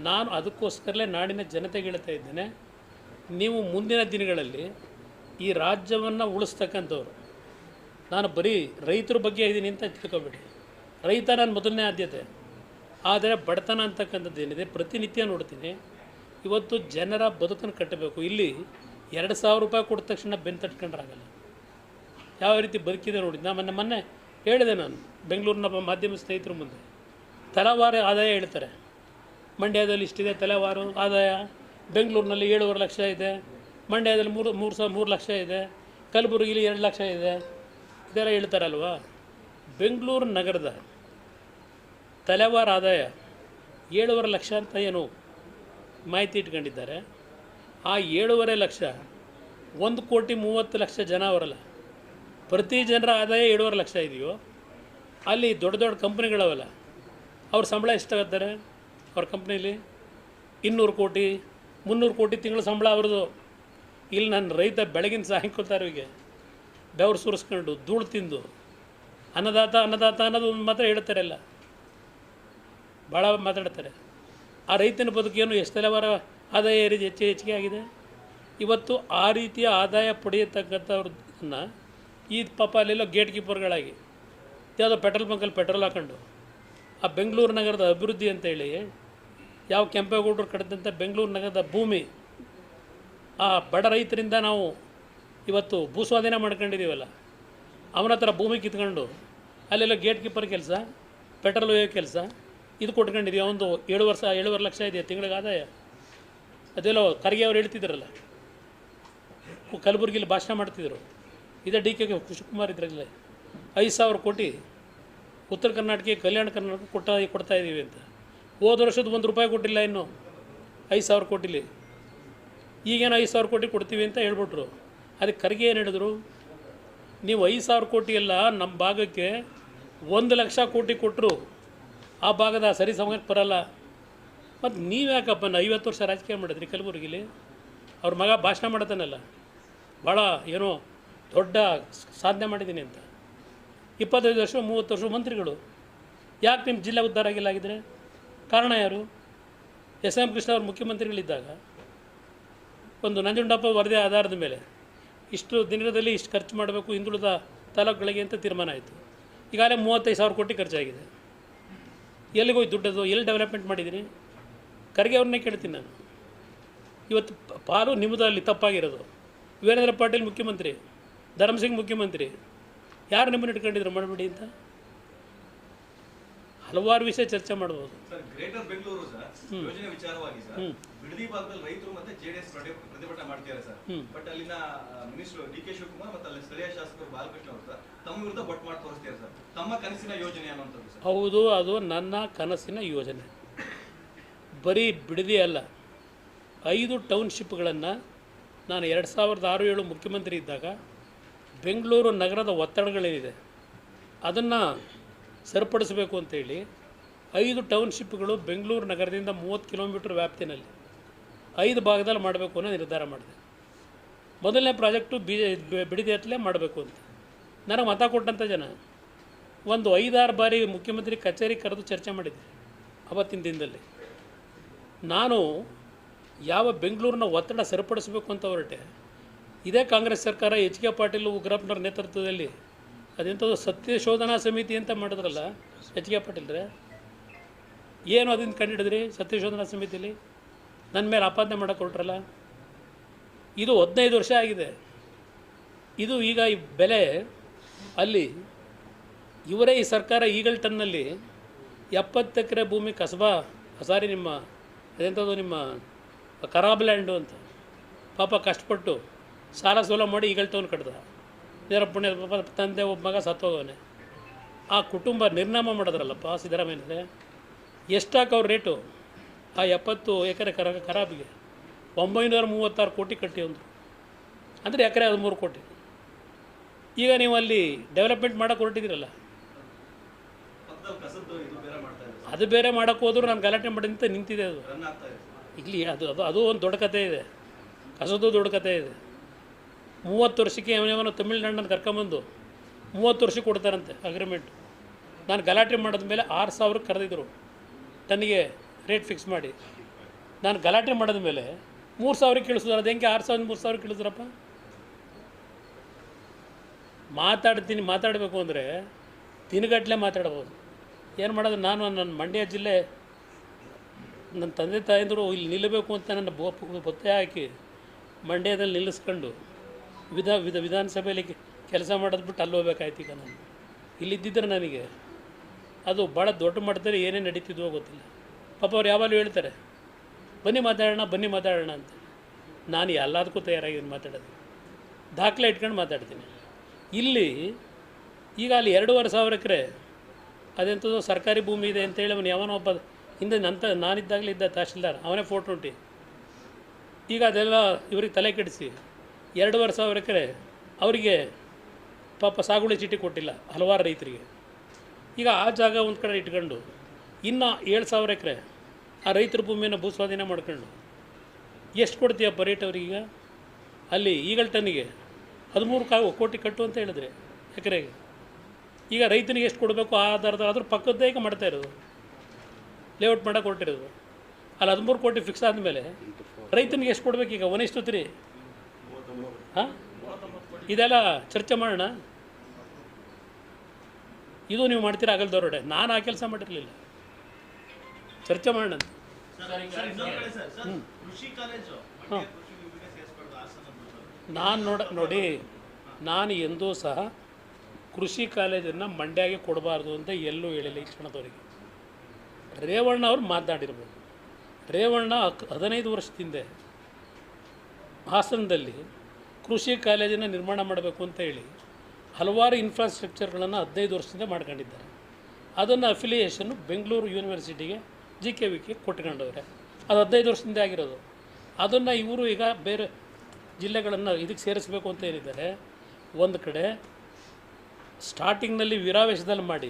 ನಾನು ಅದಕ್ಕೋಸ್ಕರಲೇ ನಾಡಿನ ಜನತೆಗೆ ಹೇಳ್ತಾ ಇದ್ದೇನೆ, ನೀವು ಮುಂದಿನ ದಿನಗಳಲ್ಲಿ ಈ ರಾಜ್ಯವನ್ನು ಉಳಿಸ್ತಕ್ಕಂಥವ್ರು, ನಾನು ಬರೀ ರೈತರ ಬಗ್ಗೆ ಇದ್ದೀನಿ ಅಂತ ತಿಳ್ಕೊಬೇಡಿ. ರೈತ ನಾನು ಮೊದಲನೇ ಆದ್ಯತೆ. ಆದರೆ ಬಡತನ ಅಂತಕ್ಕಂಥದ್ದು ಏನಿದೆ ಪ್ರತಿನಿತ್ಯ ನೋಡ್ತೀನಿ. ಇವತ್ತು ಜನರ ಬದುಕನ್ನು ಕಟ್ಟಬೇಕು. ಇಲ್ಲಿ 2,000 ರೂಪಾಯಿ ಕೊಟ್ಟ ತಕ್ಷಣ ಬೆನ್ನು ತಟ್ಕೊಂಡ್ರಾಗಲ್ಲ. ಯಾವ ರೀತಿ ಬದುಕಿದೆ ನೋಡಿ. ನಾನು ಮೊನ್ನೆ ಹೇಳಿದೆ, ನಾನು ಬೆಂಗಳೂರಿನ ಮಾಧ್ಯಮ ಸ್ನೇಹಿತರ ಮುಂದೆ ತಲವಾರು ಆದಾಯ ಹೇಳ್ತಾರೆ. ಮಂಡ್ಯದಲ್ಲಿ ಇಷ್ಟಿದೆ ತಲೆವಾರು ಆದಾಯ, ಬೆಂಗಳೂರಿನಲ್ಲಿ 7.5 ಲಕ್ಷ ಇದೆ, ಮಂಡ್ಯದಲ್ಲಿ 3 ಲಕ್ಷ ಇದೆ, ಕಲಬುರಗಿಲಿ 2 ಲಕ್ಷ ಇದೆ, ಇದೆಲ್ಲ ಹೇಳ್ತಾರಲ್ವ. ಬೆಂಗಳೂರು ನಗರದ ತಲೆವಾರು ಆದಾಯ 7.5 ಲಕ್ಷ ಅಂತ ಏನು ಮಾಹಿತಿ ಇಟ್ಕೊಂಡಿದ್ದಾರೆ. ಆ 7.5 ಲಕ್ಷ 1,30,30,00,000 ಜನ ಅವರಲ್ಲ. ಪ್ರತಿ ಜನರ ಆದಾಯ 7.5 ಲಕ್ಷ ಇದೆಯೋ, ಅಲ್ಲಿ ದೊಡ್ಡ ದೊಡ್ಡ ಕಂಪ್ನಿಗಳವಲ್ಲ, ಅವ್ರ ಸಂಬಳ ಎಷ್ಟಾಗತ್ತಾರೆ ಅವ್ರ ಕಂಪ್ನೀಲಿ? 200 ಕೋಟಿ 300 ಕೋಟಿ ತಿಂಗಳ ಸಂಬಳ ಅವ್ರದ್ದು. ಇಲ್ಲಿ ನನ್ನ ರೈತ ಬೆಳಗಿನ ಸಾಯಂಕಾಲದವರೆಗೆ ಬೆವರು ಸುರಿಸ್ಕೊಂಡು ಧೂಳು ತಿಂದು ಅನ್ನದಾತ ಅನ್ನದಾತ ಅನ್ನೋದು ಒಂದು ಮಾತ್ರ ಹೇಳ್ತಾರೆ, ಎಲ್ಲ ಭಾಳ ಮಾತಾಡ್ತಾರೆ. ಆ ರೈತನ ಬದುಕೇನು ಎಷ್ಟೆಲ್ಲವರ ಆದಾಯ ಹೆಚ್ಚಿಗೆ ಆಗಿದೆ. ಇವತ್ತು ಆ ರೀತಿಯ ಆದಾಯ ಪಡೆಯತಕ್ಕಂಥವ್ರನ್ನ ಈ ಪಾಪ ಅಲ್ಲೆಲ್ಲೋ ಗೇಟ್ ಕೀಪರ್ಗಳಾಗಿ ಯಾವುದೋ ಪೆಟ್ರೋಲ್ ಬಂಕಲ್ಲಿ ಪೆಟ್ರೋಲ್ ಹಾಕೊಂಡು ಆ ಬೆಂಗಳೂರು ನಗರದ ಅಭಿವೃದ್ಧಿ ಅಂತೇಳಿ ಯಾವ ಕೆಂಪೇಗೌಡರು ಕಟ್ಟಿದಂಥ ಬೆಂಗಳೂರು ನಗರದ ಭೂಮಿ ಆ ಬಡ ರೈತರಿಂದ ನಾವು ಇವತ್ತು ಭೂಸ್ವಾಧೀನ ಮಾಡ್ಕೊಂಡಿದ್ದೀವಲ್ಲ, ಅವನ ಹತ್ರ ಭೂಮಿ ಕಿತ್ಕೊಂಡು ಅಲ್ಲೆಲ್ಲ ಗೇಟ್ ಕೀಪರ್ ಕೆಲಸ, ಪೆಟ್ರೋಲ್ ಒಯ್ಯೋ ಕೆಲಸ ಇದು ಕೊಟ್ಕೊಂಡಿದ್ದೀವಿ. ಒಂದು 7 ಲಕ್ಷ ಇದೆ ತಿಂಗಳಿಗೆ ಆದಾಯ. ಅದೆಲ್ಲ ಖರ್ಗೆ ಅವ್ರು ಹೇಳ್ತಿದ್ರಲ್ಲ, ಕಲಬುರಗಿಲಿ ಭಾಷಣ ಮಾಡ್ತಿದ್ರು. ಇದೇ ಡಿ ಕೆ ಶಿವಕುಮಾರ್ ಇದ್ರಲ್ಲಿ 5,000 ಕೋಟಿ ಉತ್ತರ ಕರ್ನಾಟಕಕ್ಕೆ ಕಲ್ಯಾಣ ಕರ್ನಾಟಕ ಕೊಡ್ತಾ ಇದ್ದೀವಿ ಅಂತ. ಹೋದ ವರ್ಷದ ₹1 ಕೊಟ್ಟಿಲ್ಲ, ಇನ್ನು 5,000 ಕೋಟಿಲಿ. ಈಗೇನು 5,000 ಕೋಟಿ ಕೊಡ್ತೀವಿ ಅಂತ ಹೇಳ್ಬಿಟ್ರು. ಅದಕ್ಕೆ ಖರ್ಗೆ ಏನು ಹೇಳಿದ್ರು, ನೀವು 5,000 ಕೋಟಿ ಎಲ್ಲ ನಮ್ಮ ಭಾಗಕ್ಕೆ 1,00,000 ಕೋಟಿ ಕೊಟ್ಟರು ಆ ಭಾಗದ ಸರಿ ಸಮಯಕ್ಕೆ ಬರಲ್ಲ. ಮತ್ತು ನೀವು ಯಾಕಪ್ಪ 50 ವರ್ಷ ರಾಜಕೀಯ ಮಾಡಿದ್ರಿ ಕಲಬುರಗಿಲಿ? ಅವ್ರ ಮಗ ಭಾಷಣ ಮಾಡ್ತಾನಲ್ಲ, ಭಾಳ ಏನೋ ದೊಡ್ಡ ಸಾಧನೆ ಮಾಡಿದ್ದೀನಿ ಅಂತ. 25 ವರ್ಷ 30 ವರ್ಷ ಮಂತ್ರಿಗಳು. ಯಾಕೆ ನಿಮ್ಮ ಜಿಲ್ಲೆ ಉದ್ಧಾರ ಆಗಿಲ್ಲ ಆಗಿದ್ರೆ ಕಾರಣ ಯಾರು? ಎಸ್.ಎಂ. ಕೃಷ್ಣ ಅವರು ಮುಖ್ಯಮಂತ್ರಿಗಳಿದ್ದಾಗ ಒಂದು ನಂಜುಂಡಪ್ಪ ವರದಿ ಆಧಾರದ ಮೇಲೆ ಇಷ್ಟು ದಿನದಲ್ಲಿ ಇಷ್ಟು ಖರ್ಚು ಮಾಡಬೇಕು ಹಿಂದುಳಿದ ತಾಲೂಕುಗಳಿಗೆ ಅಂತ ತೀರ್ಮಾನ ಆಯಿತು. ಈಗಾಗಲೇ 35,000 ಕೋಟಿ ಖರ್ಚಾಗಿದೆ. ಎಲ್ಲಿಗೋಗಿ ದುಡ್ಡದು? ಎಲ್ಲಿ ಡೆವಲಪ್ಮೆಂಟ್ ಮಾಡಿದ್ದೀನಿ? ಖರ್ಗೆ ಅವ್ರನ್ನೇ ಕೇಳ್ತೀನಿ ನಾನು. ಇವತ್ತು ಪಾಲು ನಿಮ್ಮದಲ್ಲಿ ತಪ್ಪಾಗಿರೋದು. ವೀರೇಂದ್ರ ಪಾಟೀಲ್ ಮುಖ್ಯಮಂತ್ರಿ, ಧರ್ಮಸಿಂಗ್ ಮುಖ್ಯಮಂತ್ರಿ, ಯಾರು ನಿಮ್ಮನ್ನು ಇಟ್ಕೊಂಡಿದ್ರು ಮಾಡಬೇಡಿ ಅಂತ? ಹಲವಾರು ವಿಷಯ ಚರ್ಚೆ ಮಾಡ್ಬೋದು. ಸರ್, ಗ್ರೇಟರ್ ಬೆಂಗಳೂರು ಸರ್ ಯೋಜನೆ ವಿಚಾರವಾಗಿ ಸರ್ ಬಿಡದಿ ಭಾಗದಲ್ಲಿ ರೈತರು ಮತ್ತೆ ಜೆಡಿಎಸ್ ಪ್ರತಿಭಟನೆ ಮಾಡ್ತಿದ್ದಾರೆ ಸರ್. ಬಟ್ ಅಲ್ಲಿನ ಮಿನಿಸ್ಟರ್ ಡಿ ಕೆ ಶಿವಕುಮಾರ್ ಮತ್ತು ಅಲ್ಲಿ ಸ್ಥಳೀಯ ಶಾಸಕರು ಬಾಲಕೃಷ್ಣ ಅವರು ಸರ್ ತಮ್ಮ ವಿರುದ್ಧ ಬಟ್ ಮಾಡಿ ತೋರಿಸ್ತಾರೆ ಸರ್. ತಮ್ಮ ಕನಸಿನ ಯೋಜನೆ ಅನ್ನುವಂಥದ್ದು ಸರ್. ಹೌದು, ಅದು ನನ್ನ ಕನಸಿನ ಯೋಜನೆ. ಬರೀ ಬಿಡದಿ ಅಲ್ಲ, 5 ಟೌನ್ಶಿಪ್ಗಳನ್ನು ನಾನು 2006-07 ಮುಖ್ಯಮಂತ್ರಿ ಇದ್ದಾಗ ಬೆಂಗಳೂರು ನಗರದ ಒತ್ತಡಗಳೇನಿದೆ ಅದನ್ನು ಸರಿಪಡಿಸಬೇಕು ಅಂತೇಳಿ 5 ಟೌನ್ಶಿಪ್ಗಳು ಬೆಂಗಳೂರು ನಗರದಿಂದ 30 ಕಿಲೋಮೀಟ್ರ್ ವ್ಯಾಪ್ತಿನಲ್ಲಿ 5 ಭಾಗದಲ್ಲಿ ಮಾಡಬೇಕು ಅನ್ನೋ ನಿರ್ಧಾರ ಮಾಡಿದೆ. ಮೊದಲನೇ ಪ್ರಾಜೆಕ್ಟು ಬಿಡದಿ ಹತ್ತಲೇ ಮಾಡಬೇಕು ಅಂತ ನನಗೆ ಮತ ಕೊಟ್ಟಂಥ ಜನ ಒಂದು 5-6 ಬಾರಿ ಮುಖ್ಯಮಂತ್ರಿ ಕಚೇರಿ ಕರೆದು ಚರ್ಚೆ ಮಾಡಿದ್ದೆ ಅವತ್ತಿನ ದಿನದಲ್ಲಿ. ನಾನು ಯಾವ ಬೆಂಗಳೂರಿನ ಒತ್ತಡ ಸರಿಪಡಿಸಬೇಕು ಅಂತ ಹೊರಟೆ, ಇದೇ ಕಾಂಗ್ರೆಸ್ ಸರ್ಕಾರ ಎಚ್ ಕೆ ಪಾಟೀಲ್ ಉಗ್ರಪ್ಪನವ್ರ ನೇತೃತ್ವದಲ್ಲಿ ಅದೆಂಥದ್ದು ಸತ್ಯ ಶೋಧನಾ ಸಮಿತಿ ಅಂತ ಮಾಡಿದ್ರಲ್ಲ ಎಚ್ ಕೆ ಪಾಟೀಲ್ರೆ, ಏನು ಅದನ್ನು ಕಂಡುಹಿಡಿದ್ರಿ? ಸತ್ಯ ಶೋಧನಾ ಸಮಿತಿಲಿ ನನ್ನ ಮೇಲೆ ಆಪಾದನೆ ಮಾಡೋಕೆ ಹೊರಟ್ರಲ್ಲ. ಇದು 15 ವರ್ಷ ಆಗಿದೆ. ಇದು ಈಗ ಈ ಬೆಲೆ ಅಲ್ಲಿ ಇವರೇ ಈ ಸರ್ಕಾರ ಈಗಲ್ಟನ್ನಲ್ಲಿ 70 ಎಕರೆ ಭೂಮಿ ಕಸಬಾ ಸಾರಿ ನಿಮ್ಮ ಅದೆಂಥದ್ದು ನಿಮ್ಮ ಖರಾಬ್ ಲ್ಯಾಂಡು ಅಂತ ಪಾಪ ಕಷ್ಟಪಟ್ಟು ಸಾಲ ಸೋಲ ಮಾಡಿ ಈಗಲ್ಟೌನ್ ಕಟ್ದ. ನೇರ ಪುಣ್ಯ ಪಾಪ ತಂದೆ ಒಬ್ಬ ಮಗ ಸತ್ತೋಗವನೆ. ಆ ಕುಟುಂಬ ನಿರ್ನಾಮ ಮಾಡಿದ್ರಲ್ಲಪ್ಪ ಸಿದ್ದರಾಮಯ್ಯನೇ. ಎಷ್ಟಾಕವ್ರ ರೇಟು ಆ 70 ಎಕರೆ ಖರಾಬಿಗೆ? 936 ಕೋಟಿ ಕಟ್ಟಿ ಅಂದರು. ಅಂದರೆ ಎಕರೆ 13 ಕೋಟಿ. ಈಗ ನೀವು ಅಲ್ಲಿ ಡೆವಲಪ್ಮೆಂಟ್ ಮಾಡೋಕೆ ಹೊರಟಿದ್ದೀರಲ್ಲ, ಅದು ಬೇರೆ ಮಾಡೋಕ್ಕೆ ಹೋದ್ರು ನಾನು ಗಲಾಟೆ ಮಾಡಿ ಅಂತ ನಿಂತಿದೆ. ಅದು ಇಲ್ಲಿ ಅದು ಒಂದು ದೊಡ್ಡ ಕಥೆ ಇದೆ, ಕಸದ್ದು ದೊಡ್ಡ ಕಥೆ ಇದೆ. 30 ವರ್ಷಕ್ಕೆ ಅವನೇವನೋ ತಮಿಳ್ನಾಡನ್ನು ಕರ್ಕೊಂಬಂದು 30 ವರ್ಷಕ್ಕೆ ಕೊಡ್ತಾರಂತೆ ಅಗ್ರಿಮೆಂಟ್. ನಾನು ಗಲಾಟೆ ಮಾಡಿದ ಮೇಲೆ 6,000 ಕರೆದಿದ್ರು ಟನ್ನಿಗೆ ರೇಟ್ ಫಿಕ್ಸ್ ಮಾಡಿ. ನಾನು ಗಲಾಟೆ ಮಾಡಿದ ಮೇಲೆ 3,000 ಇಳಿಸಿದ್ರು. ಅದು ಹೆಂಗೆ 6,000 3,000 ಇಳಿದ್ರಪ್ಪ? ಮಾತಾಡಬೇಕು ಅಂದರೆ ದಿನಗಟ್ಟಲೆ ಮಾತಾಡ್ಬೋದು. ಏನು ಮಾಡೋದು? ನಾನು ನನ್ನ ಮಂಡ್ಯ ಜಿಲ್ಲೆ ನನ್ನ ತಂದೆ ತಾಯಂದರು ಇಲ್ಲಿ ನಿಲ್ಲಬೇಕು ಅಂತ ನನ್ನ ಒತ್ತಾಯ ಹಾಕಿ ಮಂಡ್ಯದಲ್ಲಿ ನಿಲ್ಲಿಸ್ಕೊಂಡು ವಿಧಾನಸಭೆಯಲ್ಲಿ ಕೆಲಸ ಮಾಡೋದು ಬಿಟ್ಟು ಅಲ್ಲಿ ಹೋಗ್ಬೇಕಾಯ್ತು. ಈಗ ನಾನು ಇಲ್ಲಿದ್ದಿದ್ರೆ ನನಗೆ ಅದು ಭಾಳ ದೊಡ್ಡ ಮಟ್ಟದಲ್ಲಿ ಏನೇನು ನಡೀತಿದ್ವೋ ಗೊತ್ತಿಲ್ಲ. ಪಾಪ ಅವ್ರು ಯಾವಾಗಲೂ ಹೇಳ್ತಾರೆ ಬನ್ನಿ ಮಾತಾಡೋಣ ಅಂತ. ನಾನು ಎಲ್ಲದಕ್ಕೂ ತಯಾರಾಗಿದ್ದೀನಿ ಮಾತಾಡೋದು, ದಾಖಲೆ ಇಟ್ಕೊಂಡು ಮಾತಾಡ್ತೀನಿ. ಇಲ್ಲಿ ಈಗ ಅಲ್ಲಿ 2,500 ಎಕರೆ ಅದೆಂಥದ್ದು ಸರ್ಕಾರಿ ಭೂಮಿ ಇದೆ ಅಂತೇಳಿ ಅವನು ಯಾವನೋ ಒಬ್ಬ ಹಿಂದೆ ನಾನಿದ್ದಾಗಲೇ ಇದ್ದ ತಹಶೀಲ್ದಾರ್ ಅವನೇ ಫೋಟೋ ಉಂಟಿ. ಈಗ ಅದೆಲ್ಲ ಇವ್ರಿಗೆ ತಲೆ ಕೆಡಿಸಿ 2,500 ಎಕರೆ ಅವರಿಗೆ ಪಾಪ ಸಾಗುವಳಿ ಚೀಟಿ ಕೊಟ್ಟಿಲ್ಲ ಹಲವಾರು ರೈತರಿಗೆ. ಈಗ ಆ ಜಾಗ ಒಂದು ಕಡೆ ಇಟ್ಕೊಂಡು ಇನ್ನು 7,000 ಎಕರೆ ಆ ರೈತರ ಭೂಮಿಯನ್ನು ಭೂಸ್ವಾಧೀನ ಮಾಡ್ಕೊಂಡು ಎಷ್ಟು ಕೊಡ್ತೀಯಪ್ಪ ರೇಟ್ ಅವ್ರಿಗೆ? ಅಲ್ಲಿ ಈಗಲ್ಟನ್ನಿಗೆ 13 ಕೋಟಿ ಕಟ್ಟು ಅಂತ ಹೇಳಿದ್ರೆ ಎಕರೆಗೆ. ಈಗ ರೈತನಿಗೆ ಎಷ್ಟು ಕೊಡಬೇಕು ಆ ಆಧಾರದ ಅದ್ರ ಪಕ್ಕದ್ದೇ ಈಗ ಮಾಡ್ತಾ ಇರೋದು, ಲೇಔಟ್ ಮಾಡೋಕೆ ಹೊರಟಿರೋದು. ಅಲ್ಲಿ 13 ಕೋಟಿ ಫಿಕ್ಸ್ ಆದಮೇಲೆ ರೈತನಿಗೆ ಎಷ್ಟು ಕೊಡಬೇಕು ಈಗ? 1:3. ಹಾಂ, ಇದೆಲ್ಲ ಚರ್ಚೆ ಮಾಡೋಣ. ಇದು ನೀವು ಮಾಡ್ತೀರಾ ಆಗಲ್ದವ್ರೊಡೆ, ನಾನು ಆ ಕೆಲಸ ಮಾಡಿರಲಿಲ್ಲ. ಚರ್ಚೆ ಮಾಡೋಣ ಅಂತ. ನೋಡಿ ನಾನು ಎಂದೂ ಸಹ ಕೃಷಿ ಕಾಲೇಜನ್ನು ಮಂಡ್ಯಗೆ ಕೊಡಬಾರ್ದು ಅಂತ ಎಲ್ಲೂ ಹೇಳಿಲ್ಲ ಈ ಕ್ಷಣದವರೆಗೆ. ರೇವಣ್ಣ ಅವ್ರು ಮಾತನಾಡಿರ್ಬೋದು. ರೇವಣ್ಣ 15 ವರ್ಷದ ಹಿಂದೆ ಹಾಸನದಲ್ಲಿ ಕೃಷಿ ಕಾಲೇಜನ್ನು ನಿರ್ಮಾಣ ಮಾಡಬೇಕು ಅಂತ ಹೇಳಿ ಹಲವಾರು ಇನ್ಫ್ರಾಸ್ಟ್ರಕ್ಚರ್ಗಳನ್ನು 15 ವರ್ಷದಿಂದ ಮಾಡ್ಕೊಂಡಿದ್ದಾರೆ. ಅದನ್ನು ಅಫಿಲಿಯೇಷನ್ನು ಬೆಂಗಳೂರು ಯೂನಿವರ್ಸಿಟಿಗೆ GKVಗೆ ಕೊಟ್ಕೊಂಡವ್ರೆ. ಅದು 15 ವರ್ಷದಿಂದ ಆಗಿರೋದು. ಅದನ್ನು ಇವರು ಈಗ ಬೇರೆ ಜಿಲ್ಲೆಗಳನ್ನು ಇದಕ್ಕೆ ಸೇರಿಸಬೇಕು ಅಂತ ಏನಿದ್ದಾರೆ. ಒಂದು ಕಡೆ ಸ್ಟಾರ್ಟಿಂಗ್ನಲ್ಲಿ ವೀರಾವೇಶದಲ್ಲಿ ಮಾಡಿ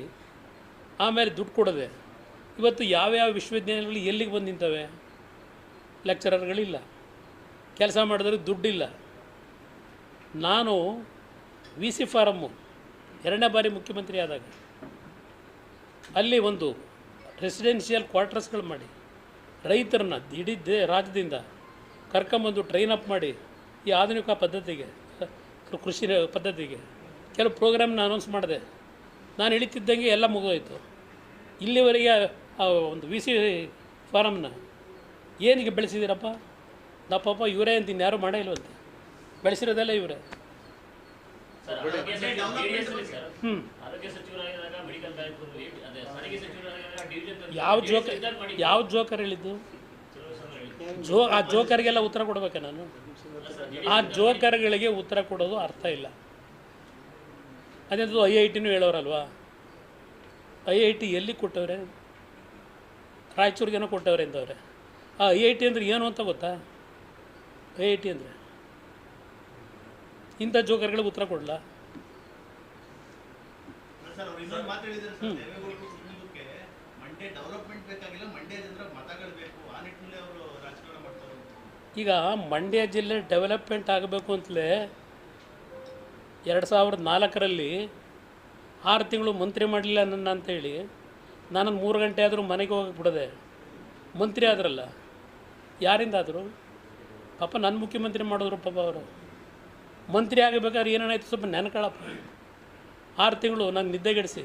ಆಮೇಲೆ ದುಡ್ಡು ಕೊಡದೆ ಇವತ್ತು ಯಾವ್ಯಾವ ವಿಶ್ವವಿದ್ಯಾನಿಲಯಗಳು ಎಲ್ಲಿಗೆ ಬಂದು ನಿಂತವೆ? ಲೆಕ್ಚರರ್ಗಳಿಲ್ಲ, ಕೆಲಸ ಮಾಡಿದ್ರೆ ದುಡ್ಡಿಲ್ಲ. ನಾನು VC ಫಾರಮ್ಮು 2ನೇ ಬಾರಿ ಮುಖ್ಯಮಂತ್ರಿ ಆದಾಗ ಅಲ್ಲಿ ಒಂದು ರೆಸಿಡೆನ್ಷಿಯಲ್ ಕ್ವಾರ್ಟರ್ಸ್ಗಳು ಮಾಡಿ ರೈತರನ್ನ ಇಡೀ ರಾಜ್ಯದಿಂದ ಕರ್ಕೊಂಬಂದು ಟ್ರೈನ್ ಅಪ್ ಮಾಡಿ ಈ ಆಧುನಿಕ ಪದ್ಧತಿಗೆ, ಕೃಷಿ ಪದ್ಧತಿಗೆ ಕೆಲವು ಪ್ರೋಗ್ರಾಮ್ನ ಅನೌನ್ಸ್ ಮಾಡಿದೆ. ನಾನು ಇಳಿತಿದ್ದಂಗೆ ಎಲ್ಲ ಮುಗಿದೋಯ್ತು. ಇಲ್ಲಿವರೆಗೆ ಆ ಒಂದು VC ಫಾರಮ್ನ ಏನಿಗೆ ಬೆಳೆಸಿದ್ದೀರಪ್ಪ? ಪಾಪ ಇವರೇ ಅಂತ ಇನ್ಯಾರು ಮಾಡೇ ಇಲ್ವಂತೆ, ಬೆಳೆಸಿರೋದೆಲ್ಲ ಇವರೇ. ಯಾವ ಜೋಕರ್ ಹೇಳಿದ್ದು? ಆ ಜೋಕರ್ಗೆಲ್ಲ ಉತ್ತರ ಕೊಡ್ಬೇಕೆ ನಾನು? ಆ ಜೋಕರ್ಗಳಿಗೆ ಉತ್ತರ ಕೊಡೋದು ಅರ್ಥ ಇಲ್ಲ. ಅದೇಂಥದ್ದು IITನೂ ಹೇಳೋರಲ್ವಾ? IIT ಎಲ್ಲಿ ಕೊಟ್ಟವ್ರೆ? ರಾಯಚೂರಿಗೇನೋ ಕೊಟ್ಟವ್ರೆ ಅಂತವ್ರೆ. ಆ IIT ಅಂದರೆ ಏನು ಅಂತ ಗೊತ್ತಾ? IIT ಅಂದರೆ ಇಂಥ ಜೋಕರ್ಗಳಿಗೆ ಉತ್ತರ ಕೊಡಲ್ಲ. ಈಗ ಮಂಡ್ಯ ಜಿಲ್ಲೆ ಡೆವಲಪ್ಮೆಂಟ್ ಆಗಬೇಕು ಅಂತಲೇ 2004ರಲ್ಲಿ 6 ತಿಂಗಳು ಮಂತ್ರಿ ಮಾಡಲಿಲ್ಲ ನನ್ನ ಅಂತೇಳಿ ನಾನು 3 ಗಂಟೆ ಆದರೂ ಮನೆಗೆ ಹೋಗಕ್ಕೆ ಬಿಡದೆ ಮಂತ್ರಿ ಆದ್ರಲ್ಲ. ಯಾರಿಂದ ಆದರು? ಪಾಪ ನನ್ನ ಮುಖ್ಯಮಂತ್ರಿ ಮಾಡಿದ್ರು. ಪಾಪ ಅವರು ಮಂತ್ರಿ ಆಗಬೇಕಾದ್ರೆ ಏನೇನಾಯ್ತು ಸ್ವಲ್ಪ ನೆನಕಳಪ್ಪ. 6 ತಿಂಗಳು ನಾನು ನಿದ್ದೆಗೆಡಿಸಿ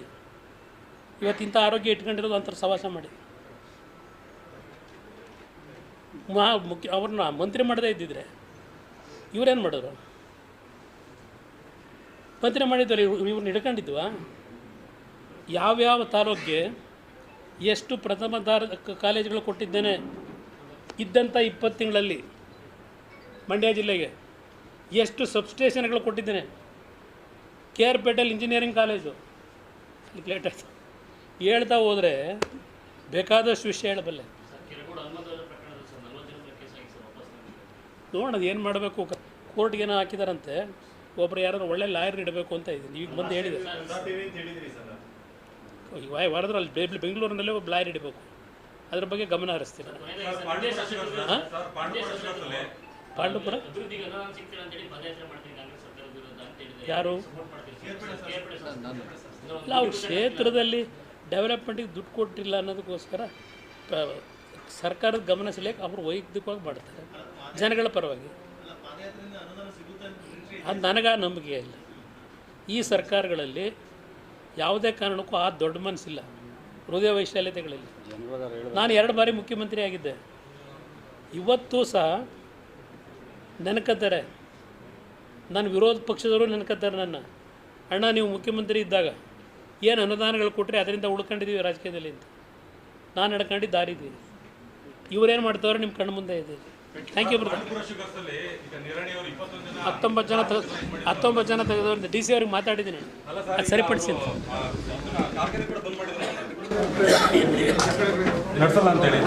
ಇವತ್ತಿಂಥ ಆರೋಗ್ಯ ಇಟ್ಕೊಂಡಿರೋದು ಅಂತರ ಸವಾಸ ಮಾಡಿ ಅವ್ರನ್ನ ಮಂತ್ರಿ ಮಾಡದೇ ಇದ್ದಿದ್ರೆ ಇವರೇನು ಮಾಡೋರು? ಮಂತ್ರಿ ಮಾಡಿದ್ವಲ್ಲ, ಇವ್ರನ್ನ ಹಿಡ್ಕೊಂಡಿದ್ವಾ? ಯಾವ್ಯಾವ ತಾಲೂಕಿಗೆ ಎಷ್ಟು ಪ್ರಥಮ ಕಾಲೇಜುಗಳು ಕೊಟ್ಟಿದ್ದೇನೆ ಇದ್ದಂಥ 20 ತಿಂಗಳಲ್ಲಿ ಮಂಡ್ಯ ಜಿಲ್ಲೆಗೆ ಎಷ್ಟು ಸಬ್ಸ್ಟೇಷನ್ಗಳು ಕೊಟ್ಟಿದ್ದೇನೆ. KR ಪೇಟೆಲ್ ಇಂಜಿನಿಯರಿಂಗ್ ಕಾಲೇಜು ಲೇಟ್ ಆಯಿತು. ಹೇಳ್ತಾ ಹೋದರೆ ಬೇಕಾದಷ್ಟು ವಿಷಯ ಹೇಳಬಲ್ಲೆ. ನೋಡೋದು ಏನು ಮಾಡಬೇಕು. ಕೋರ್ಟ್ಗೇನೋ ಹಾಕಿದಾರಂತೆ, ಒಬ್ಬರು ಯಾರು ಒಳ್ಳೆ ಲಾಯರ್ ಇಡಬೇಕು ಅಂತ ಇದ್ದೀನಿ. ಈಗ ಬಂದು ಹೇಳಿದೆ ಈಗ ವಾರದ್ರಲ್ಲಿ ಬೆಂಗಳೂರಿನಲ್ಲೇ ಒಬ್ಬ ಲಾಯರ್ ಇಡಬೇಕು. ಅದ್ರ ಬಗ್ಗೆ ಗಮನ ಹರಿಸ್ತೀನಿ. ಪಾಂಡುಪುರ ಯಾರು? ಇಲ್ಲ, ಅವ್ರ ಕ್ಷೇತ್ರದಲ್ಲಿ ಡೆವಲಪ್ಮೆಂಟಿಗೆ ದುಡ್ಡು ಕೊಟ್ಟಿಲ್ಲ ಅನ್ನೋದಕ್ಕೋಸ್ಕರ ಸರ್ಕಾರದ ಗಮನ ಸೆಳೆಯಕ್ಕೆ ಅವರು ವೈಯಕ್ತಿಕವಾಗಿ ಮಾಡ್ತಾರೆ ಜನಗಳ ಪರವಾಗಿ. ಅದು ನನಗೆ ನಂಬಿಕೆ ಇಲ್ಲ. ಈ ಸರ್ಕಾರಗಳಲ್ಲಿ ಯಾವುದೇ ಕಾರಣಕ್ಕೂ ಆ ದೊಡ್ಡ ಮನಸ್ಸಿಲ್ಲ, ಹೃದಯ ವೈಶಾಲ್ಯತೆಗಳಿಲ್ಲ. ನಾನು 2 ಬಾರಿ ಮುಖ್ಯಮಂತ್ರಿ ಆಗಿದ್ದೆ. ಇವತ್ತು ಸಹ ನೆನಕತ್ತಾರೆ, ನನ್ನ ವಿರೋಧ ಪಕ್ಷದವರು ನೆನಕತ್ತಾರೆ ನನ್ನ. ಅಣ್ಣ ನೀವು ಮುಖ್ಯಮಂತ್ರಿ ಇದ್ದಾಗ ಏನು ಅನುದಾನಗಳು ಕೊಟ್ಟರೆ ಅದರಿಂದ ಉಳ್ಕೊಂಡಿದ್ದೀವಿ ರಾಜಕೀಯದಲ್ಲಿ ಅಂತ ನಾನು ನಡ್ಕೊಂಡಿದ್ದು ದಾರಿದ್ದೀವಿ. ಇವರೇನು ಮಾಡ್ತಾವ್ರೆ ನಿಮ್ಮ ಕಣ್ಣು ಮುಂದೆ ಇದೆ. Thank you brother. 19 ಜನ ತೆಗೆದವ್ರಿಂದ DC ಅವ್ರಿಗೆ ಮಾತಾಡಿದ್ದೀನಿ, ಅದು ಸರಿಪಡಿಸಿ ನಡೆಸಲ್ಲ ಅಂತೇಳಿ.